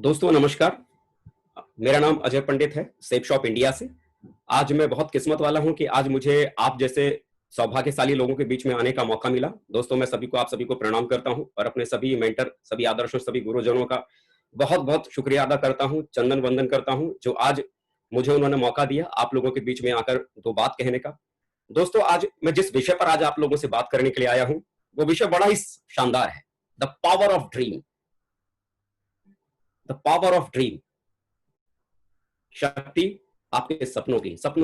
दोस्तों नमस्कार। मेरा नाम अजय पंडित है, सेफ शॉप इंडिया से। आज मैं बहुत किस्मत वाला हूं कि आज मुझे आप जैसे सौभाग्यशाली लोगों के बीच में आने का मौका मिला। दोस्तों मैं आप सभी को प्रणाम करता हूं और अपने सभी मेंटर, सभी आदर्शों, सभी गुरुजनों का बहुत बहुत शुक्रिया अदा करता हूं, चंदन वंदन करता हूं, जो आज मुझे उन्होंने मौका दिया आप लोगों के बीच में आकर दो बात कहने का। दोस्तों आज मैं जिस विषय पर आज आप लोगों से बात करने के लिए आया हूं, वो विषय बड़ा ही शानदार है। The power of dream. The power of dream, शक्ति आपके सपनों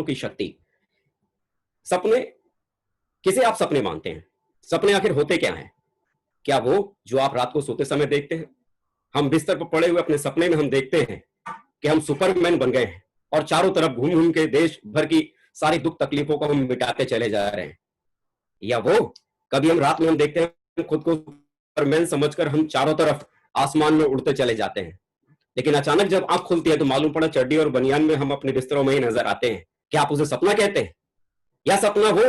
की शक्ति। सपने, किसे आप सपने मानते हैं? सपने आखिर होते क्या हैं? क्या वो जो आप रात को सोते समय देखते हैं? हम बिस्तर पर पड़े हुए अपने सपने में हम देखते हैं कि हम सुपरमैन बन गए हैं और चारों तरफ घूम घूम के देश भर की सारी दुख तकलीफों को हम मिटाते चले जा रहे हैं। या वो कभी हम रात में हम देखते हैं खुद को सुपरमैन समझकर हम चारों तरफ आसमान में उड़ते चले जाते हैं, लेकिन अचानक जब आंख खुलती है तो मालूम पड़ा चड्डी और बनियान में हम अपने बिस्तरों में ही नजर आते हैं। क्या आप उसे सपना कहते हैं, या सपना वो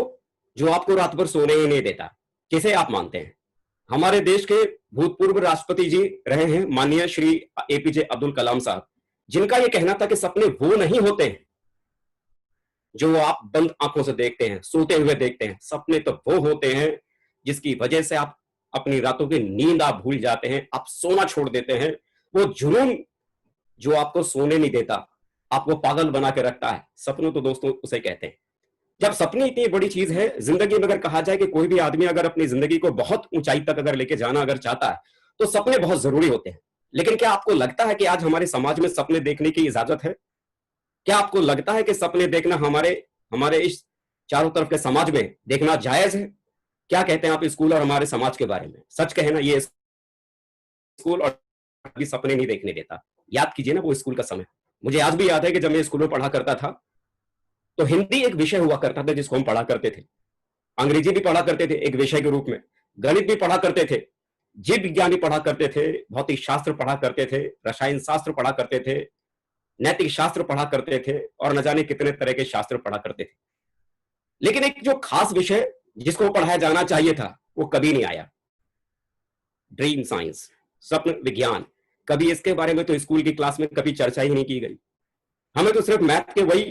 जो आपको रात भर सोने ही नहीं देता? किसे आप मानते हैं? हमारे देश के भूतपूर्व राष्ट्रपति जी रहे हैं माननीय श्री एपीजे अब्दुल कलाम साहब, जिनका यह कहना था कि सपने वो नहीं होते हैं जो आप बंद आंखों से देखते हैं, सोते हुए देखते हैं। सपने तो वो होते हैं जिसकी वजह से आप अपनी रातों की नींद आप भूल जाते हैं, आप सोना छोड़ देते हैं। वो जुनून जो आपको सोने नहीं देता, आपको पागल बना के रखता है, सपनों तो दोस्तों उसे कहते हैं। जब सपने इतनी बड़ी चीज है जिंदगी में, अगर कहा जाए कि कोई भी आदमी अगर अपनी जिंदगी को बहुत ऊंचाई तक अगर लेके जाना अगर चाहता है तो सपने बहुत जरूरी होते हैं। लेकिन क्या आपको लगता है कि आज हमारे समाज में सपने देखने की इजाजत है? क्या आपको लगता है कि सपने देखना हमारे हमारे इस चारों तरफ के समाज में देखना जायज है? क्या कहते हैं आप स्कूल और हमारे समाज के बारे में? सच कहे ना, ये स्कूल और भी सपने नहीं देखने देता। याद कीजिए ना वो स्कूल का समय। मुझे आज भी याद है कि जब मैं स्कूल में पढ़ा करता था तो हिंदी एक विषय हुआ करता था जिसको हम पढ़ा करते थे। अंग्रेजी भी पढ़ा करते थे एक विषय के रूप में, गणित भी पढ़ा करते थे, जीव विज्ञान भी पढ़ा करते थे, भौतिक शास्त्र पढ़ा करते थे, रसायन शास्त्र पढ़ा करते थे, नैतिक शास्त्र पढ़ा करते थे और न जाने कितने तरह के शास्त्र पढ़ा करते थे। लेकिन एक जो खास विषय जिसको पढ़ाया जाना चाहिए था वो कभी नहीं आया। ड्रीम साइंस, स्वप्न विज्ञान। कभी इसके बारे में तो स्कूल की क्लास में कभी चर्चा ही नहीं की गई। हमें तो सिर्फ मैथ के वही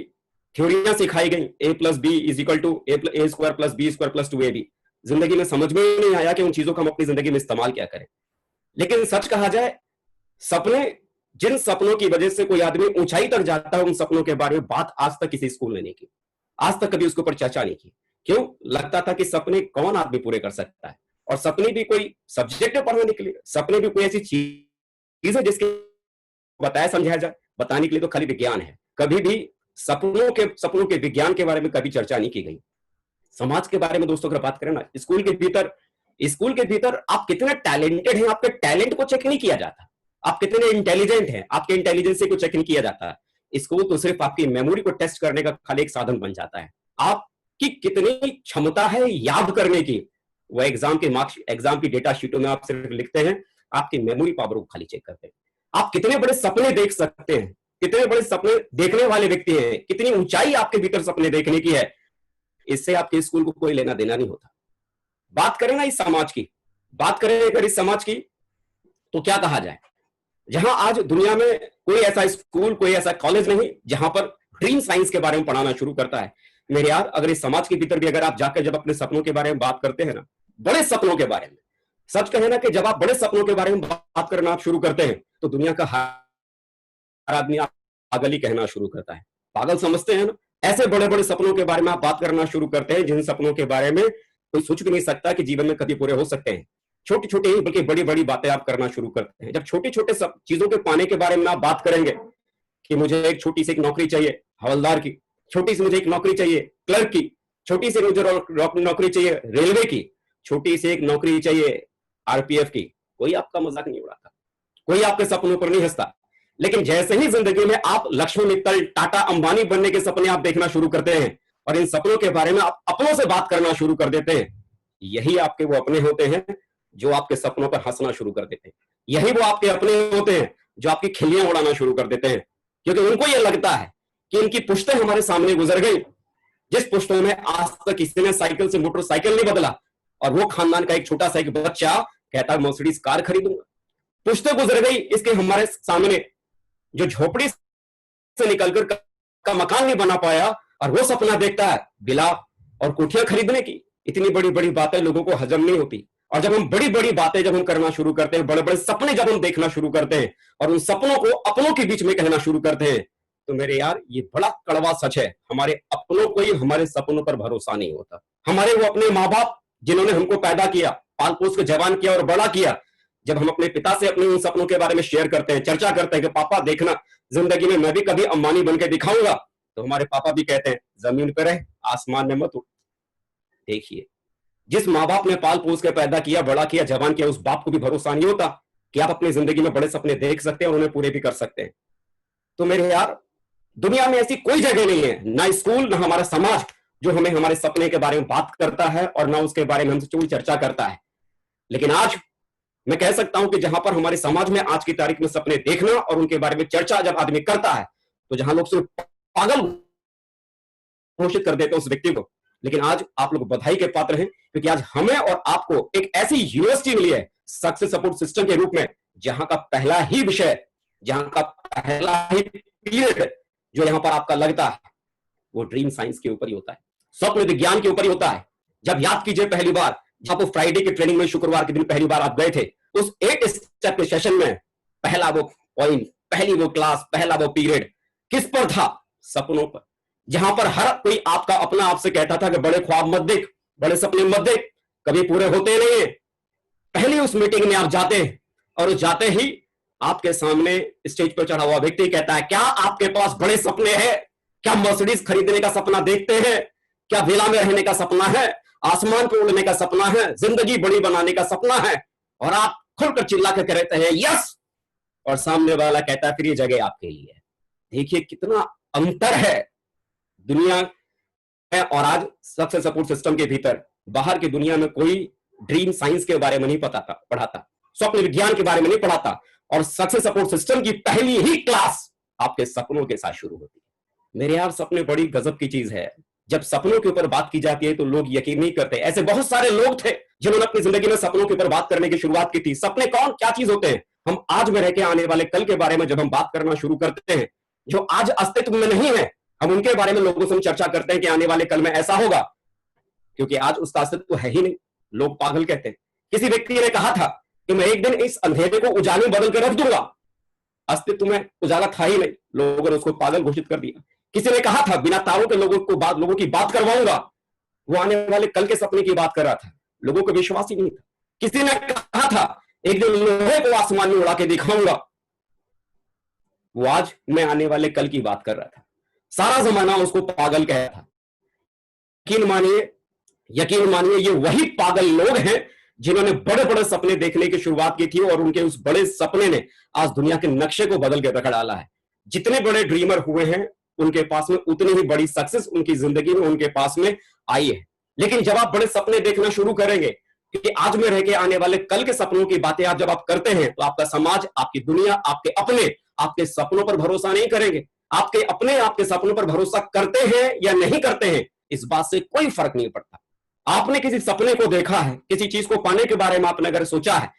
थ्योरियां सिखाई गई, a plus B is equal to A square plus B square plus 2ab। जिंदगी में समझ में नहीं आया कि उन चीजों का हम अपनी जिंदगी में इस्तेमाल क्या करें। लेकिन सच कहा जाए, सपने, जिन सपनों की वजह से कोई आदमी ऊंचाई तक जाता है, उन सपनों के बारे में बात आज तक किसी स्कूल ने नहीं की, आज तक कभी उसके ऊपर चर्चा नहीं की। क्यों? लगता था कि सपने कौन आदमी पूरे कर सकता है, और सपने भी कोई सब्जेक्ट पढ़ाने के लिए, सपने भी कोई ऐसी चीज है जिसके बताया समझाया जाए, बताने के लिए तो खाली विज्ञान है। कभी भी सपनों के विज्ञान के बारे में कभी चर्चा नहीं की गई। समाज के बारे में दोस्तों अगर बात करें ना, स्कूल के भीतर आप कितने टैलेंटेड हैं, आपके टैलेंट को चेक नहीं किया जाता। आप कितने इंटेलिजेंट हैं, आपके इंटेलिजेंस को चेक नहीं किया जाता है। स्कूल तो सिर्फ आपकी मेमोरी को टेस्ट करने का खाली एक साधन बन जाता है। आपकी कितनी क्षमता है याद करने की, वो एग्जाम के मार्क्स, एग्जाम की डेटा शीटों में आप सिर्फ लिखते हैं, आपकी मेमोरी पावर को खाली चेक करते हैं। आप कितने बड़े सपने देख सकते हैं, कितने बड़े सपने देखने वाले व्यक्ति हैं, कितनी ऊंचाई आपके भीतर सपने देखने की है, इससे आपके स्कूल को कोई लेना देना नहीं होता। बात करें ना इस समाज की, बात करें अगर इस समाज की, तो क्या कहा जाए, जहां आज दुनिया में कोई ऐसा स्कूल, कोई ऐसा कॉलेज नहीं जहां पर ड्रीम साइंस के बारे में पढ़ाना शुरू करता है। मेरे यार, अगर इस समाज के भीतर भी अगर आप जाकर जब अपने सपनों के बारे में बात करते हैं ना, बड़े सपनों के बारे में, सच कहे ना कि जब आप बड़े सपनों के बारे में बात करना आप शुरू करते हैं तो दुनिया का हर आदमी आप पागल ही कहना शुरू करता है। पागल समझते हैं ना? ऐसे बड़े बड़े सपनों के बारे में आप बात करना शुरू करते हैं जिन सपनों के बारे में कोई सोच भी नहीं सकता कि जीवन में कभी पूरे हो सकते हैं। छोटी छोटी ही बल्कि बड़ी बड़ी बातें आप करना शुरू करते हैं। जब छोटे छोटे सब चीजों के पाने के बारे में आप बात करेंगे कि मुझे एक छोटी सी एक नौकरी चाहिए हवलदार की, छोटी सी मुझे एक नौकरी चाहिए क्लर्क की, छोटी सी मुझे नौकरी चाहिए रेलवे की, छोटी सी एक नौकरी चाहिए आरपीएफ की, कोई आपका मजाक नहीं उड़ाता, कोई आपके सपनों पर नहीं हंसता। लेकिन जैसे ही जिंदगी में आप लक्ष्मी मित्तल, टाटा, अंबानी बनने के सपने आप देखना शुरू करते हैं और इन सपनों के बारे में आप अपनों से बात करना शुरू कर देते हैं, यही आपके वो अपने होते हैं जो आपके सपनों पर हंसना शुरू कर देते हैं। यही वो आपके अपने होते हैं जो आपकी खिल्लियां उड़ाना शुरू कर देते हैं, क्योंकि उनको यह लगता है कि इनकी पुश्तें हमारे सामने गुजर गई, जिस पुश्तों में आज तक किसी ने साइकिल से मोटरसाइकिल नहीं बदला, और वो खानदान का एक छोटा सा एक बच्चा कहता है मर्सिडीज कार खरीदूंगा। पुश्तें गुजर गई, इसके हमारे सामने जो झोपड़ी से निकलकर का मकान नहीं बना पाया, और वो सपना देखता है विला और कोठियां खरीदने की। इतनी बड़ी बड़ी बातें लोगों को हजम नहीं होती, और जब हम बड़ी बड़ी बातें जब हम करना शुरू करते हैं, बड़े बड़े सपने जब हम देखना शुरू करते हैं और उन सपनों को अपनों के बीच में कहना शुरू करते हैं, तो मेरे यार ये बड़ा कड़वा सच है, हमारे अपनों को ही हमारे सपनों पर भरोसा नहीं होता। हमारे वो अपने माँ बाप जिन्होंने हमको पैदा किया, पाल पोस के जवान किया और बड़ा किया, जब हम अपने पिता से अपने उन सपनों के बारे में शेयर करते हैं, चर्चा करते हैं कि पापा देखना जिंदगी में मैं भी कभी अंबानी बन के दिखाऊंगा, तो हमारे पापा भी कहते हैं जमीन पर रह, आसमान में मत उड़। देखिए, जिस माँ बाप ने पाल पोस के पैदा किया, बड़ा किया, जवान किया, उस बाप को भी भरोसा नहीं होता कि आप अपनी जिंदगी में बड़े सपने देख सकते हैं और उन्हें पूरे भी कर सकते हैं। तो मेरे यार, दुनिया में ऐसी कोई जगह नहीं है, ना स्कूल ना हमारा समाज, जो हमें हमारे सपने के बारे में बात करता है और ना उसके बारे में हमसे कोई चर्चा करता है। लेकिन आज मैं कह सकता हूं कि जहां पर हमारे समाज में आज की तारीख में सपने देखना और उनके बारे में चर्चा जब आदमी करता है, तो जहां लोग सिर्फ पागल घोषित कर देते हैं उस व्यक्ति को, लेकिन आज आप लोग बधाई के पात्र हैं, क्योंकि आज हमें और आपको एक ऐसी यूनिवर्सिटी मिली है सक्सेस सपोर्ट सिस्टम के रूप में, जहां का पहला ही विषय, जहां का पहला ही पीरियड जो यहां पर आपका लगता है, वो ड्रीम साइंस के ऊपर ही होता है, स्वप्न विज्ञान के ऊपर ही होता है। जब याद कीजिए पहली बार जब वो फ्राइडे की ट्रेनिंग में शुक्रवार के दिन पहली बार आप गए थे, उस 8 स्टेप के सेशन में पहला वो पॉइंट, पहली वो क्लास, पहला वो पीरियड किस पर था? सपनों पर। जहां पर हर कोई आपका अपना आपसे कहता था कि बड़े ख्वाब मत देख, बड़े सपने मत देख, कभी पूरे होते नहीं है। पहली उस मीटिंग में आप जाते हैं और उस जाते ही आपके सामने स्टेज पर चढ़ा हुआ व्यक्ति कहता है, क्या आपके पास बड़े सपने हैं? क्या मर्सिडीज खरीदने का सपना देखते हैं? क्या विला में रहने का सपना है? आसमान पर उड़ने का सपना है? जिंदगी बड़ी बनाने का सपना है? और आप खुलकर चिल्ला कर कहते हैं यस, और सामने वाला कहता है फिर ये जगह आपके लिए है। देखिए कितना अंतर है दुनिया है और आज सक्सेस सपोर्ट सिस्टम के भीतर। बाहर की दुनिया में कोई ड्रीम साइंस के बारे में नहीं पढ़ाता, स्वप्न विज्ञान के बारे में नहीं पढ़ाता, और सक्सेस सपोर्ट सिस्टम की पहली ही क्लास आपके सपनों के साथ शुरू होती है। मेरे यार, सपने बड़ी गजब की चीज है। जब सपनों के ऊपर बात की जाती है तो लोग यकीन नहीं करते। ऐसे बहुत सारे लोग थे जिन्होंने अपनी जिंदगी में सपनों के ऊपर बात करने की शुरुआत की थी। सपने कौन क्या चीज होते हैं? हम आज में रह के आने वाले कल के बारे में जब हम बात करना शुरू करते हैं, जो आज अस्तित्व में नहीं है, हम उनके बारे में लोगों से हम चर्चा करते हैं कि आने वाले कल में ऐसा होगा, क्योंकि आज उसका अस्तित्व तो है ही नहीं। लोग पागल कहते हैं। किसी व्यक्ति ने कहा था कि मैं एक दिन इस अंधेरे को उजाले में बदल कर रख दूंगा। अस्तित्व में उजाला था ही नहीं, लोगों ने उसको पागल घोषित कर दिया। किसी ने कहा था बिना तारों के लोगों की बात करवाऊंगा, वो आने वाले कल के सपने की बात कर रहा था, लोगों को विश्वास ही नहीं था। किसी ने कहा था एक दिन लोहे को आसमान में उड़ा के दिखाऊंगा, वो आज मैं आने वाले कल की बात कर रहा था। सारा जमाना उसको पागल कह था। यकीन मानिए ये वही पागल लोग हैं जिन्होंने बड़े बड़े सपने देखने की शुरुआत की थी, और उनके उस बड़े सपने ने आज दुनिया के नक्शे को बदल के रख डाला है। जितने बड़े ड्रीमर हुए हैं उनके पास में उतनी ही बड़ी सक्सेस उनकी जिंदगी में उनके पास में आई है। लेकिन जब आप बड़े सपने देखना शुरू करेंगे, क्योंकि आज में रह के आने वाले कल के सपनों की बातें आप जब आप करते हैं, तो आपका समाज, आपकी दुनिया, आपके अपने आपके सपनों पर भरोसा नहीं करेंगे। आपके अपने आपके सपनों पर भरोसा करते हैं या नहीं करते हैं, इस बात से कोई फर्क नहीं पड़ता। आपने किसी सपने को देखा है, किसी चीज को पाने के बारे में आपने अगर सोचा है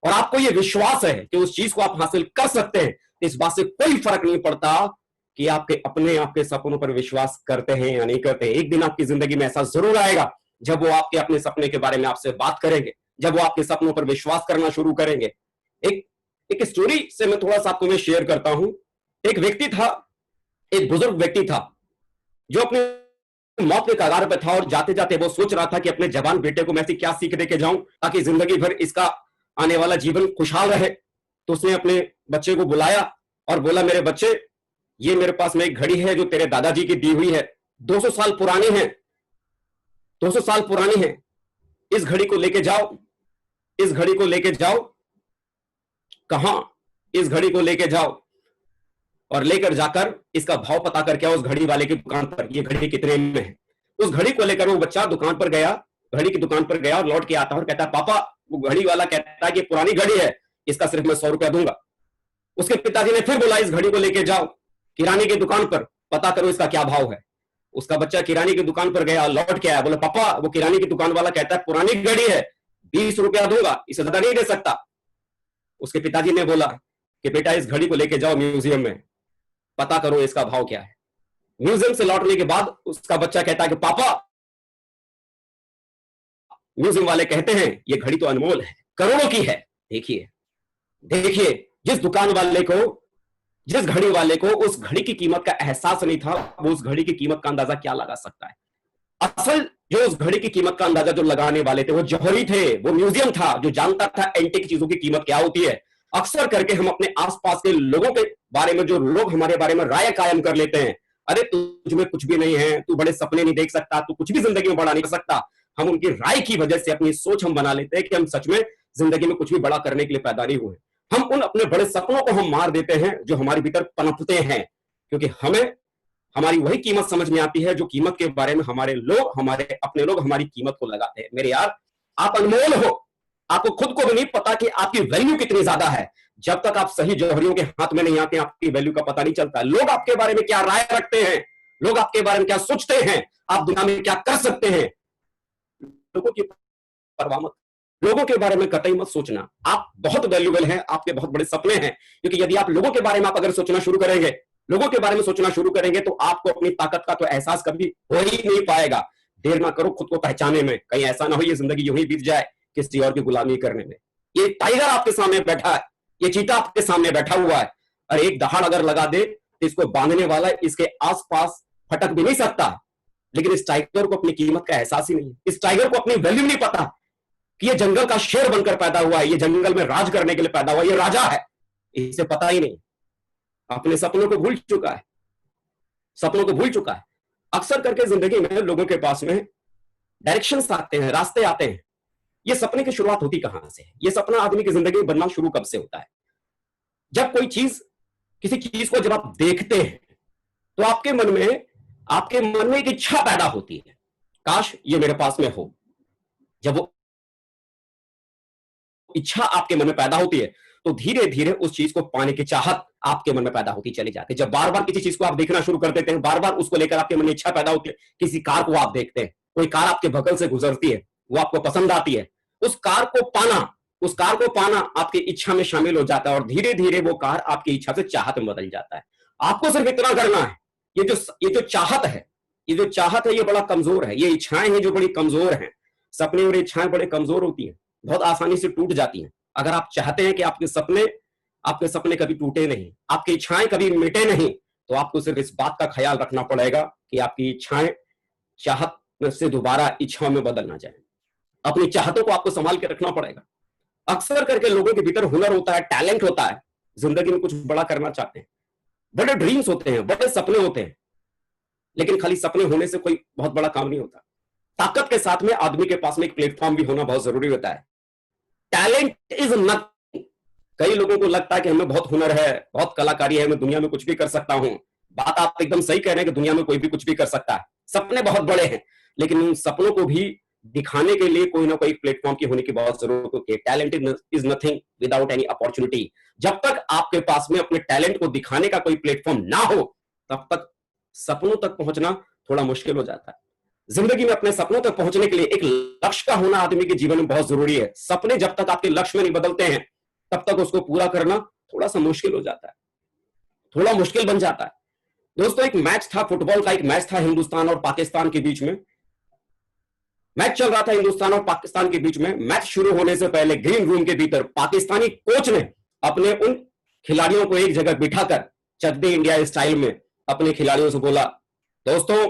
और आपको यह विश्वास है कि उस चीज को आप हासिल कर सकते हैं, इस बात से कोई फर्क नहीं पड़ता कि आपके अपने आपके सपनों पर विश्वास करते हैं या नहीं करते हैं। एक दिन आपकी जिंदगी में ऐसा जरूर आएगा जब वो आपके अपने सपने के बारे में आपसे बात करेंगे, जब वो आपके सपनों पर विश्वास करना शुरू करेंगे। एक स्टोरी से मैं थोड़ा सा आपको मैं शेयर करता हूं। एक व्यक्ति था, एक बुजुर्ग व्यक्ति था, जो अपने मौत के कगार पर था, और जाते जाते वो सोच रहा था कि अपने जवान बेटे को मैं ऐसी क्या सीख दे के जाऊं ताकि जिंदगी भर इसका आने वाला जीवन खुशहाल रहे। तो उसने अपने बच्चे को बुलाया और बोला, मेरे बच्चे, ये मेरे पास में एक घड़ी है जो तेरे दादाजी की दी हुई है, 200 साल पुरानी है, 200 साल पुरानी है। इस घड़ी को लेके जाओ, इस घड़ी को लेके जाओ। कहां? इस घड़ी को लेके जाओ और लेकर जाकर इसका भाव पता करके आओ उस घड़ी वाले की दुकान पर, ये घड़ी कितने में है। उस घड़ी को लेकर वो बच्चा दुकान पर गया, घड़ी की दुकान पर गया और लौट के आता और कहता, पापा, वो घड़ी वाला कहता है कि पुरानी घड़ी है, इसका सिर्फ मैं 100 रुपया दूंगा। उसके पिताजी ने फिर बोला, इस घड़ी को लेके जाओ किराने की दुकान पर, पता करो इसका क्या भाव है। उसका बच्चा किराने की दुकान पर गया, लौट के आया, बोला, पापा, वो किराने की दुकान वाला कहता है पुरानी घड़ी है, 20 रुपया दूंगा, इसे ज्यादा नहीं दे सकता। उसके पिताजी ने बोला कि बेटा इस घड़ी को लेके जाओ म्यूजियम में, पता करो इसका भाव क्या है। म्यूजियम से लौटने के बाद उसका बच्चा कहता है कि पापा, म्यूजियम वाले कहते हैं ये घड़ी तो अनमोल है, करोड़ों की है। देखिए देखिए, जिस दुकान वाले को, जिस घड़ी वाले को उस घड़ी की कीमत का एहसास नहीं था, वो उस घड़ी की कीमत का अंदाजा क्या लगा सकता है। असल जो उस घड़ी की कीमत का अंदाजा जो लगाने वाले थे वो जौहरी थे, वो म्यूजियम था जो जानता था एंटीक चीजों की कीमत क्या होती है। अक्सर करके हम अपने आसपास के लोगों के बारे में, जो लोग हमारे बारे में राय कायम कर लेते हैं, अरे तुझ में कुछ भी नहीं है, तू बड़े सपने नहीं देख सकता, तू कुछ भी जिंदगी में बड़ा नहीं कर सकता, हम उनकी राय की वजह से अपनी सोच हम बना लेते हैं कि हम सच में जिंदगी में कुछ भी बड़ा करने के लिए पैदा नहीं हुए। हम उन अपने बड़े सपनों को हम मार देते हैं जो हमारे भीतर पनपते हैं, क्योंकि हमें हमारी वही कीमत समझ में आती है जो कीमत के बारे में हमारे लोग, हमारे अपने लोग हमारी कीमत को लगाते हैं। मेरे यार, आप अनमोल हो, आपको खुद को भी नहीं पता कि आपकी वैल्यू कितनी ज्यादा है। जब तक आप सही जौहरियों के हाथ में नहीं आते, आपकी वैल्यू का पता नहीं चलता। लोग आपके बारे में क्या राय रखते हैं, लोग आपके बारे में क्या सोचते हैं, आप दुनिया में क्या कर सकते हैं, लोगों की परवाह मत, लोगों के बारे में कतई मत सोचना। आप बहुत वैल्यूबल हैं, आपके बहुत बड़े सपने हैं, क्योंकि यदि आप लोगों के बारे में आप अगर सोचना शुरू करेंगे, लोगों के बारे में सोचना शुरू करेंगे, तो आपको अपनी ताकत का तो एहसास कभी हो ही नहीं पाएगा। देर ना करो खुद को पहचाने में, कहीं ऐसा ना हो ये जिंदगी यूं ही बीत जाए किसी और की गुलामी करने में। ये टाइगर आपके सामने बैठा है, ये चीता आपके सामने बैठा हुआ है, और एक दहाड़ अगर लगा दे तो इसको बांधने वाला इसके आसपास फटक भी नहीं सकता। लेकिन इस टाइगर को अपनी कीमत का एहसास ही नहीं है, इस टाइगर को अपनी वैल्यू नहीं पता कि ये जंगल का शेर बनकर पैदा हुआ है, ये जंगल में राज करने के लिए पैदा हुआ, ये राजा है, इसे पता ही नहीं। अपने सपनों को भूल चुका है, सपनों को भूल चुका है। अक्सर करके जिंदगी में लोगों के पास में डायरेक्शंस आते हैं, रास्ते आते हैं। ये सपने की शुरुआत होती कहां से? ये सपना आदमी की जिंदगी में बनना शुरू कब से होता है? जब कोई चीज, किसी चीज को जब आप देखते हैं तो आपके मन में एक इच्छा पैदा होती है, काश ये मेरे पास में हो। जब वो इच्छा आपके मन में पैदा होती है तो धीरे धीरे उस चीज को पाने की चाहत आपके मन में पैदा होती चली जाती है। जब बार बार किसी चीज को आप देखना शुरू कर देते हैं, बार बार उसको लेकर आपके मन में इच्छा पैदा होती है। किसी कार को आप देखते हैं, कोई कार आपके बगल से गुजरती है, वो आपको पसंद आती है, उस कार को पाना आपकी इच्छा में शामिल हो जाता है, और धीरे धीरे वो कार आपकी इच्छा से चाहत में बदल जाता है। आपको सिर्फ इतना करना है, ये जो चाहत है ये बड़ा कमजोर है, ये इच्छाएं हैं जो बड़ी कमजोर हैं। सपने और इच्छाएं बड़े कमजोर होती हैं, बहुत आसानी से टूट जाती हैं। अगर आप चाहते हैं कि आपके सपने कभी टूटे नहीं, आपकी इच्छाएं कभी मिटे नहीं, तो आपको सिर्फ इस बात का ख्याल रखना पड़ेगा कि आपकी इच्छाएं चाहत से दोबारा इच्छाओं में बदल ना जाए। अपनी चाहतों को आपको संभाल के रखना पड़ेगा। अक्सर करके लोगों के भीतर हुनर होता है, टैलेंट होता है, जिंदगी में कुछ बड़ा करना चाहते हैं, बड़े ड्रीम्स होते हैं, बड़े सपने होते हैं, लेकिन खाली सपने होने से कोई बहुत बड़ा काम नहीं होता। ताकत के साथ में आदमी के पास में एक प्लेटफॉर्म भी होना बहुत जरूरी होता है। Talent is nothing. कई लोगों को लगता है कि हमें बहुत हुनर है, बहुत कलाकारी है, मैं दुनिया में कुछ भी कर सकता हूं। बात आप एकदम सही कह रहे हैं कि दुनिया में कोई भी कुछ भी कर सकता है, सपने बहुत बड़े हैं, लेकिन उन सपनों को भी दिखाने के लिए कोई ना कोई प्लेटफॉर्म की होने की बहुत जरूरत होती है। Talent is nothing without any opportunity. जब तक आपके पास में अपने टैलेंट को दिखाने का कोई प्लेटफॉर्म ना हो, तब तक सपनों तक पहुंचना थोड़ा मुश्किल हो जाता है। जिंदगी में अपने सपनों तक पहुंचने के लिए एक लक्ष्य का होना आदमी के जीवन में बहुत जरूरी है। सपने जब तक आपके लक्ष्य में नहीं बदलते हैं, तब तक उसको पूरा करना थोड़ा सा मुश्किल हो जाता है, थोड़ा मुश्किल बन जाता है। दोस्तों, एक मैच था, फुटबॉल का एक मैच था हिंदुस्तान और पाकिस्तान के बीच में। मैच चल रहा था हिंदुस्तान और पाकिस्तान के बीच में। मैच शुरू होने से पहले ग्रीन रूम के भीतर पाकिस्तानी कोच ने अपने उन खिलाड़ियों को एक जगह बिठाकर चक दे इंडिया स्टाइल में अपने खिलाड़ियों से बोला, दोस्तों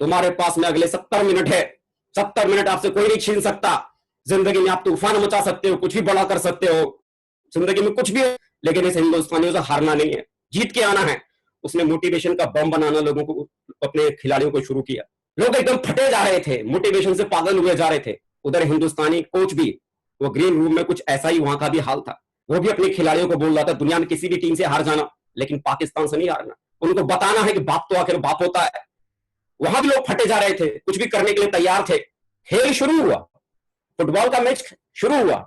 तुम्हारे पास में अगले 70 मिनट है, 70 मिनट आपसे कोई नहीं छीन सकता। जिंदगी में आप तूफान मचा सकते हो, कुछ भी बड़ा कर सकते हो, जिंदगी में कुछ भी, लेकिन इस हिंदुस्तानियों से हारना नहीं है, जीत के आना है। उसने मोटिवेशन का बम बनाना लोगों को, अपने खिलाड़ियों को शुरू किया। लोग एकदम फटे जा रहे थे, मोटिवेशन से पागल हुए जा रहे थे। उधर हिंदुस्तानी कोच भी, वो ग्रीन रूम में कुछ ऐसा ही वहां का भी हाल था। वो भी अपने खिलाड़ियों को बोल रहा था, दुनिया में किसी भी टीम से हार जाना, लेकिन पाकिस्तान से नहीं हारना। उनको बताना है कि बाप तो आखिर बाप होता है। वहां भी लोग फटे जा रहे थे, कुछ भी करने के लिए तैयार थे। खेल शुरू हुआ, फुटबॉल का मैच शुरू हुआ।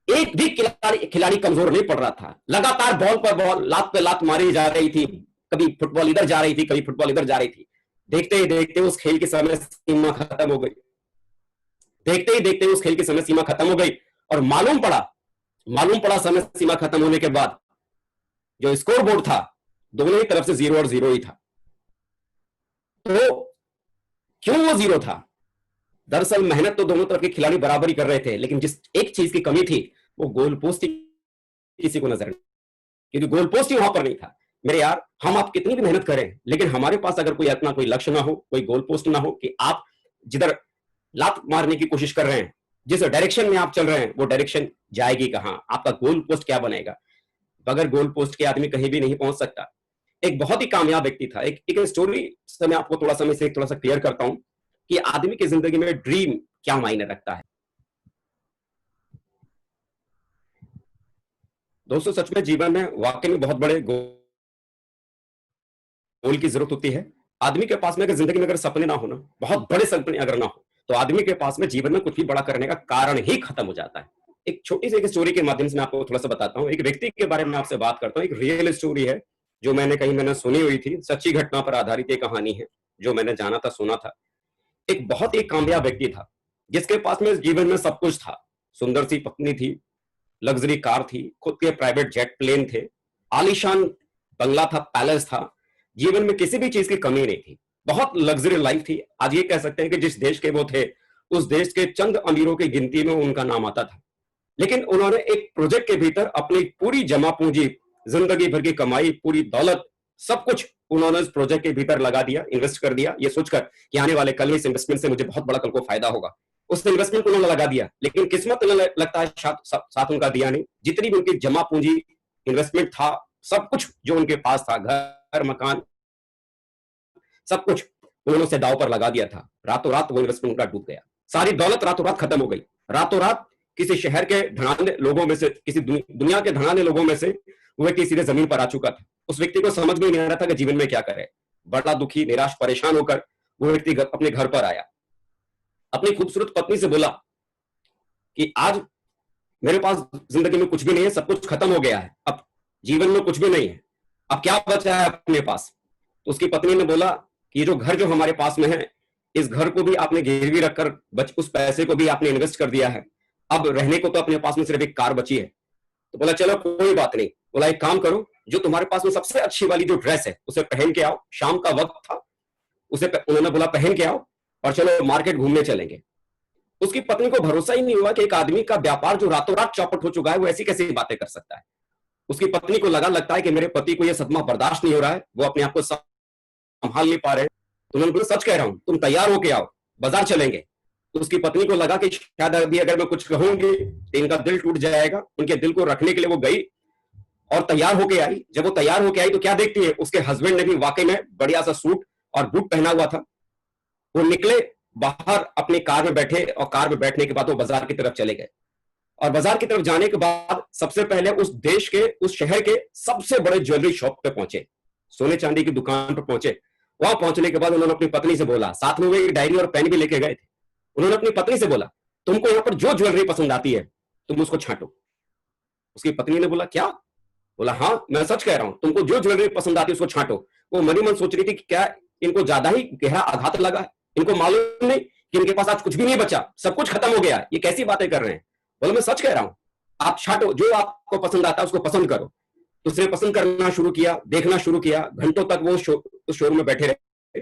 एक भी खिलाड़ी कमजोर नहीं पड़ रहा था। लगातार बॉल पर बॉल, लात पे लात मारी जा रही थी। कभी फुटबॉल इधर जा रही थी, कभी फुटबॉल इधर जा रही थी। देखते ही देखते उस खेल की समय सीमा खत्म हो गई। देखते ही देखते उस खेल की समय सीमा खत्म हो गई और मालूम पड़ा मालूम पड़ा समय सीमा खत्म होने के बाद जो स्कोर बोर्ड था दोनों ही तरफ से 0 और 0 ही था। तो क्यों वो 0 था? दरअसल मेहनत तो दोनों तरफ के खिलाड़ी बराबर ही कर रहे थे, लेकिन जिस एक चीज की कमी थी वो गोल पोस्ट किसी को नजर नहीं, क्योंकि गोल पोस्ट ही वहां पर नहीं था। मेरे यार, हम आप कितनी भी मेहनत करें, लेकिन हमारे पास अगर कोई अपना कोई लक्ष्य ना हो, कोई गोल पोस्ट ना हो कि आप जिधर लात मारने की कोशिश कर रहे हैं, जिस डायरेक्शन में आप चल रहे हैं, वो डायरेक्शन जाएगी कहां? आपका गोल पोस्ट क्या बनेगा? बगैर गोल पोस्ट के आदमी कहीं भी नहीं पहुंच सकता। एक बहुत ही कामयाब व्यक्ति था, एक स्टोरी से मैं आपको थोड़ा सा क्लियर करता हूं कि आदमी की जिंदगी में ड्रीम क्या मायने रखता है। दोस्तों, सच में जीवन में वाकई में बहुत बड़े गोल की जरूरत होती है। आदमी के पास में अगर जिंदगी में अगर सपने ना हो ना, बहुत बड़े सपने अगर ना हो, तो आदमी के पास में जीवन में कुछ भी बड़ा करने का कारण ही खत्म हो जाता है। एक छोटी सी एक स्टोरी के माध्यम से मैं आपको थोड़ा सा बताता हूँ। एक व्यक्ति के बारे में आपसे बात करता हूँ। एक रियल स्टोरी है जो मैंने सुनी हुई थी, सच्ची घटना पर आधारित एक कहानी है जो मैंने जाना था, सुना था। एक बहुत ही कामयाब व्यक्ति था जिसके पास में जीवन में सब कुछ था। सुंदर सी पत्नी थी, लग्जरी कार थी, खुद के प्राइवेट जेट प्लेन थे, आलीशान बंगला था, पैलेस था। जीवन में किसी भी चीज की कमी नहीं थी, बहुत लग्जरी लाइफ थी। आज ये कह सकते हैं कि जिस देश के वो थे, उस देश के चंद अमीरों की गिनती में उनका नाम आता था। लेकिन उन्होंने एक प्रोजेक्ट के भीतर अपनी पूरी जमा पूंजी, जिंदगी भर की कमाई, पूरी दौलत, सब कुछ उन्होंने इस प्रोजेक्ट के भीतर लगा दिया, इन्वेस्ट कर दिया, ये सोचकर कि आने वाले कल इस इन्वेस्टमेंट से मुझे बहुत बड़ा कल को फायदा होगा। उस इन्वेस्टमेंट को उन्होंने लगा दिया, लेकिन किस्मत लगता है साथ उनका दिया नहीं। जितनी भी उनकी जमा पूंजी, इन्वेस्टमेंट था, सब कुछ जो उनके पास था, घर मकान, सब कुछ उन्होंने उसे दाव पर लगा दिया था। रातों रात वो इन्वेस्टमेंट उनका डूब गया, सारी दौलत रातों रात खत्म हो गई। रातों रात किसी शहर के धनाढ्य लोगों में से, किसी दुनिया के धनाढ्य लोगों में से वो व्यक्ति सीधे जमीन पर आ चुका था। उस व्यक्ति को समझ में नहीं आ रहा था कि जीवन में क्या करे। बड़ा दुखी, निराश, परेशान होकर वो व्यक्ति अपने घर पर आया, अपनी खूबसूरत पत्नी से बोला कि आज मेरे पास जिंदगी में कुछ भी नहीं है, सब कुछ खत्म हो गया है, अब जीवन में कुछ भी नहीं है, अब क्या बचा है अपने पास? तो उसकी पत्नी ने बोला कि ये जो घर जो हमारे पास में है, इस घर को भी आपने गिरवी रखकर उस पैसे को भी आपने इन्वेस्ट कर दिया है, अब रहने को तो अपने पास में सिर्फ एक कार बची है। तो बोला चलो कोई बात नहीं। बोला एक काम करो, जो तुम्हारे पास में सबसे अच्छी वाली जो ड्रेस है उसे पहन के आओ। शाम का वक्त था, उन्होंने बोला पहन के आओ और चलो मार्केट घूमने चलेंगे। उसकी पत्नी को भरोसा ही नहीं हुआ कि एक आदमी का व्यापार जो रातों रात चौपट हो चुका है वो ऐसी कैसी बातें कर सकता है। उसकी पत्नी को लगता है कि मेरे पति को यह सदमा बर्दाश्त नहीं हो रहा है, वो अपने आप को संभाल नहीं पा रहे। तो उन्होंने बोला सच कह रहा हूं, तुम तैयार होके आओ, बाजार चलेंगे। तो उसकी पत्नी को लगा कि शायद अभी अगर मैं कुछ कहूंगी तो इनका दिल टूट जाएगा। उनके दिल को रखने के लिए वो गई और तैयार होके आई। जब वो तैयार होके आई तो क्या देखती है, उसके हस्बैंड ने भी वाकई में बढ़िया सा सूट और बूट पहना हुआ था। वो निकले बाहर, अपनी कार में बैठे और कार में बैठने के बाद वो बाजार की तरफ चले गए। और बाजार की तरफ जाने के बाद सबसे पहले उस देश के, उस शहर के सबसे बड़े ज्वेलरी शॉप पे पहुंचे, सोने चांदी की दुकान पर पहुंचे। वहां पहुंचने के बाद उन्होंने अपनी पत्नी से बोला, साथ में वो एक डायरी और पेन भी लेके गए थे। उन्होंने अपनी पत्नी से बोला तुमको यहाँ पर जो ज्वेलरी पसंद आती है तुम उसको छांटो। उसकी पत्नी ने बोला क्या? बोला हाँ मैं सच कह रहा हूं, तुमको जो ज्वेलरी पसंद आती है उसको छांटो। वो मन ही मन सोच रही थी कि क्या इनको ज्यादा ही गहरा आघात लगा है, इनको मालूम नहीं कि इनके पास आज कुछ भी नहीं बचा, सब कुछ खत्म हो गया, ये कैसी बातें कर रहे हैं। बोला मैं सच कह रहा हूं, आप छांटो, जो आपको पसंद आता है उसको पसंद करो। तो उसने पसंद करना शुरू किया, देखना शुरू किया। घंटों तक वो उस शोरूम में बैठे रहे,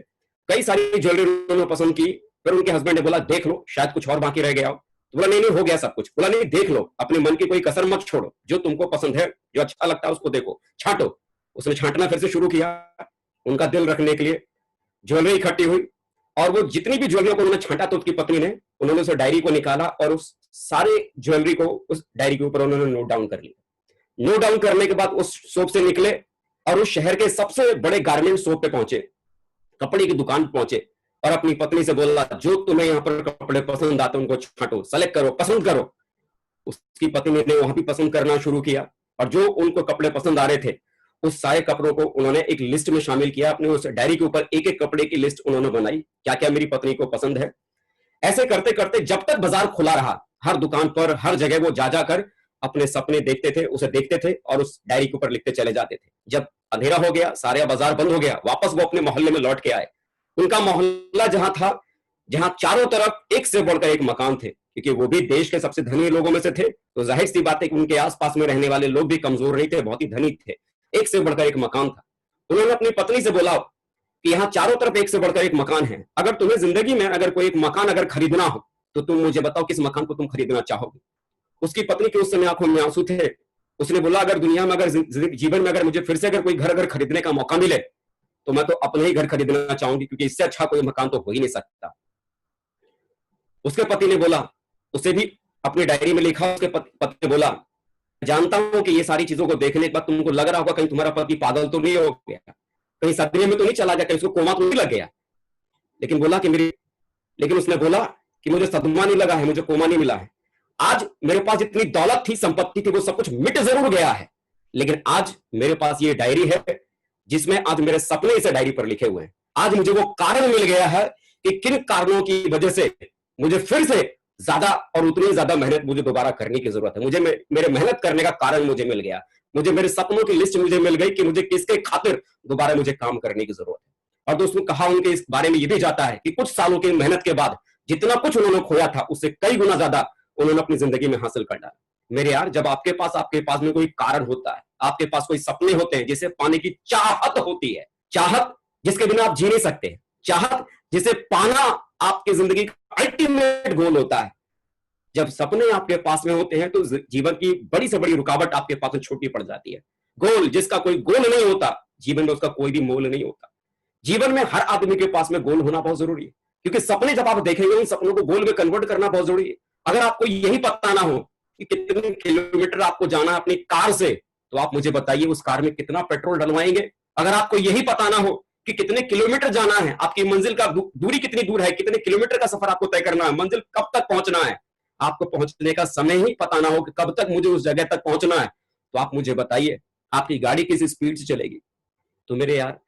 कई सारी ज्वेलरी उन्होंने पसंद की। फिर उनके हस्बैंड ने बोला देख लो, शायद कुछ और बाकी रह गया हो। तो बोला नहीं नहीं हो गया सब कुछ। बोला नहीं देख लो, अपने मन की कोई कसर मत छोड़ो, जो तुमको पसंद है, जो अच्छा लगता है उसको देखो, छांटो। उसने छांटना फिर से शुरू किया उनका दिल रखने के लिए। ज्वेलरी इकट्ठी हुई और वो जितनी भी ज्वेलरी को उन्होंने छांटा तो उसकी पत्नी ने, उन्होंने उस डायरी को निकाला और उस सारे ज्वेलरी को उस डायरी के ऊपर उन्होंने नोट डाउन कर लिया। नोट डाउन करने के बाद उस शॉप से निकले और उस शहर के सबसे बड़े गारमेंट शॉप पे पहुंचे, कपड़े की दुकान पहुंचे और अपनी पत्नी से बोला जो तुम्हें यहाँ पर कपड़े पसंद आते उनको छांटो, सेलेक्ट करो, पसंद करो। उसकी पत्नी ने वहां भी पसंद करना शुरू किया और जो उनको कपड़े पसंद आ रहे थे उस सारे कपड़ों को उन्होंने एक लिस्ट में शामिल किया। अपने उस डायरी के ऊपर एक एक कपड़े की लिस्ट उन्होंने बनाई, क्या क्या मेरी पत्नी को पसंद है। ऐसे करते करते जब तक बाजार खुला रहा, हर दुकान पर, हर जगह वो जा जाकर अपने सपने देखते थे, उसे देखते थे और उस डायरी के ऊपर लिखते चले जाते थे। जब अंधेरा हो गया, सारे बाजार बंद हो गया, वापस वो अपने मोहल्ले में लौट के आए। उनका मोहल्ला जहां था, जहां चारों तरफ एक से बढ़कर एक मकान थे, क्योंकि वो भी देश के सबसे धनी लोगों में से थे, तो जाहिर सी बात है कि उनके आसपास में रहने वाले लोग भी कमजोर नहीं थे, बहुत ही धनी थे। एक से बढ़कर एक मकान था। उन्होंने अपनी पत्नी से बोला कि यहाँ चारों तरफ एक से बढ़कर एक मकान है, अगर तुम्हें जिंदगी में अगर कोई एक मकान अगर खरीदना हो तो तुम मुझे बताओ किस मकान को तुम खरीदना चाहोगे। उसकी पत्नी के उस समय आंखों में आंसू थे। उसने बोला अगर दुनिया में अगर जीवन में अगर मुझे फिर से अगर कोई घर अगर खरीदने का मौका मिले तो मैं तो अपने ही घर खरीदना चाहूंगी, क्योंकि इससे अच्छा कोई मकान तो हो ही नहीं सकता। उसके पति ने बोला, उसे भी अपनी डायरी में लिखा, उसके पति ने बोला जानता हूं कि ये सारी चीजों को देखने के बाद तुमको लग रहा होगा कहीं तुम्हारा पति पागल तो नहीं हो गया, कहीं सदमे में तो नहीं चला गया, कहीं उसको कोमा तो नहीं लग गया। लेकिन उसने बोला कि मुझे सदमा नहीं लगा है, मुझे कोमा नहीं मिला है। आज मेरे पास जितनी दौलत थी, संपत्ति थी, वो सब कुछ मिट जरूर गया है, लेकिन आज मेरे पास ये डायरी है जिसमें आज मेरे सपने इस डायरी पर लिखे हुए हैं। आज मुझे वो कारण मिल गया है कि किन कारणों की वजह से मुझे फिर से ज्यादा और उतनी ज्यादा मेहनत मुझे दोबारा करने की जरूरत है। मुझे मेरे मेहनत करने का कारण मुझे मिल गया, मुझे मेरे सपनों की लिस्ट मुझे मिल गई कि मुझे किसके खातिर दोबारा मुझे काम करने की जरूरत है। और दोस्तों कहा उनके इस बारे में यह भी जाता है कि कुछ सालों की मेहनत के बाद जितना कुछ उन्होंने खोया था उससे कई गुना ज्यादा उन्होंने अपनी जिंदगी में हासिल कर डाला। मेरे यार, जब आपके पास में कोई कारण होता है, आपके पास कोई सपने होते हैं, जिसे पाने की चाहत होती है, चाहत जिसके बिना आप जी नहीं सकते, चाहत जिसे पाना आपकी जिंदगी का अल्टीमेट गोल होता है। जब सपने आपके पास में होते हैं तो जीवन की बड़ी से बड़ी रुकावट आपके पास में छोटी पड़ जाती है। गोल जिसका कोई गोल नहीं होता, जीवन में उसका कोई भी मोल नहीं होता। जीवन में हर आदमी के पास में गोल होना बहुत जरूरी है, क्योंकि सपने जब आप देखेंगे उन सपनों को गोल में कन्वर्ट करना बहुत जरूरी है। अगर आपको यही पता ना हो कि कितने किलोमीटर आपको जाना है अपनी कार से, तो आप मुझे बताइए उस कार में कितना पेट्रोल डलवाएंगे। अगर आपको यही पता ना हो कि कितने किलोमीटर जाना है, आपकी मंजिल का दूरी कितनी दूर है, कितने किलोमीटर का सफर आपको तय करना है, मंजिल कब तक पहुंचना है, आपको पहुंचने का समय ही पता ना हो कि कब तक मुझे उस जगह तक पहुंचना है, तो आप मुझे बताइए आपकी गाड़ी किस स्पीड से चलेगी। तो मेरे यार,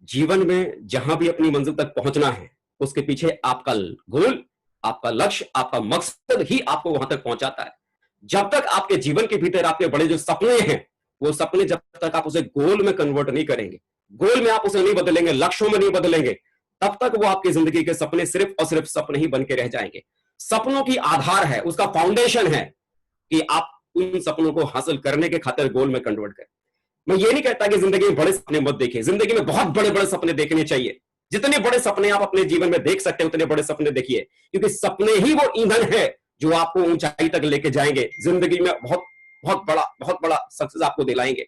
जीवन में जहां भी अपनी मंजिल तक पहुंचना है उसके पीछे आपका गोल, आपका लक्ष्य, आपका मकसद ही आपको वहां तक पहुंचाता है। जब तक आपके जीवन के भीतर आपके बड़े जो सपने हैं, वो सपने जब तक आप उसे गोल में कन्वर्ट नहीं करेंगे, गोल में आप उसे नहीं बदलेंगे, लक्ष्यों में नहीं बदलेंगे, तब तक वो आपकी जिंदगी के सपने सिर्फ और सिर्फ सपने ही बन के रह जाएंगे। सपनों की आधार है, उसका फाउंडेशन है कि आप उन सपनों को हासिल करने के खातिर गोल में कन्वर्ट करें। मैं ये नहीं कहता कि जिंदगी में बड़े सपने मत देखिए, जिंदगी में बहुत बड़े बड़े सपने देखने चाहिए। जितने बड़े सपने आप अपने जीवन में देख सकते हैं उतने बड़े सपने देखिए, क्योंकि सपने ही वो ईंधन है जो आपको ऊंचाई तक लेके जाएंगे, जिंदगी में बहुत बहुत बड़ा सक्सेस आपको दिलाएंगे।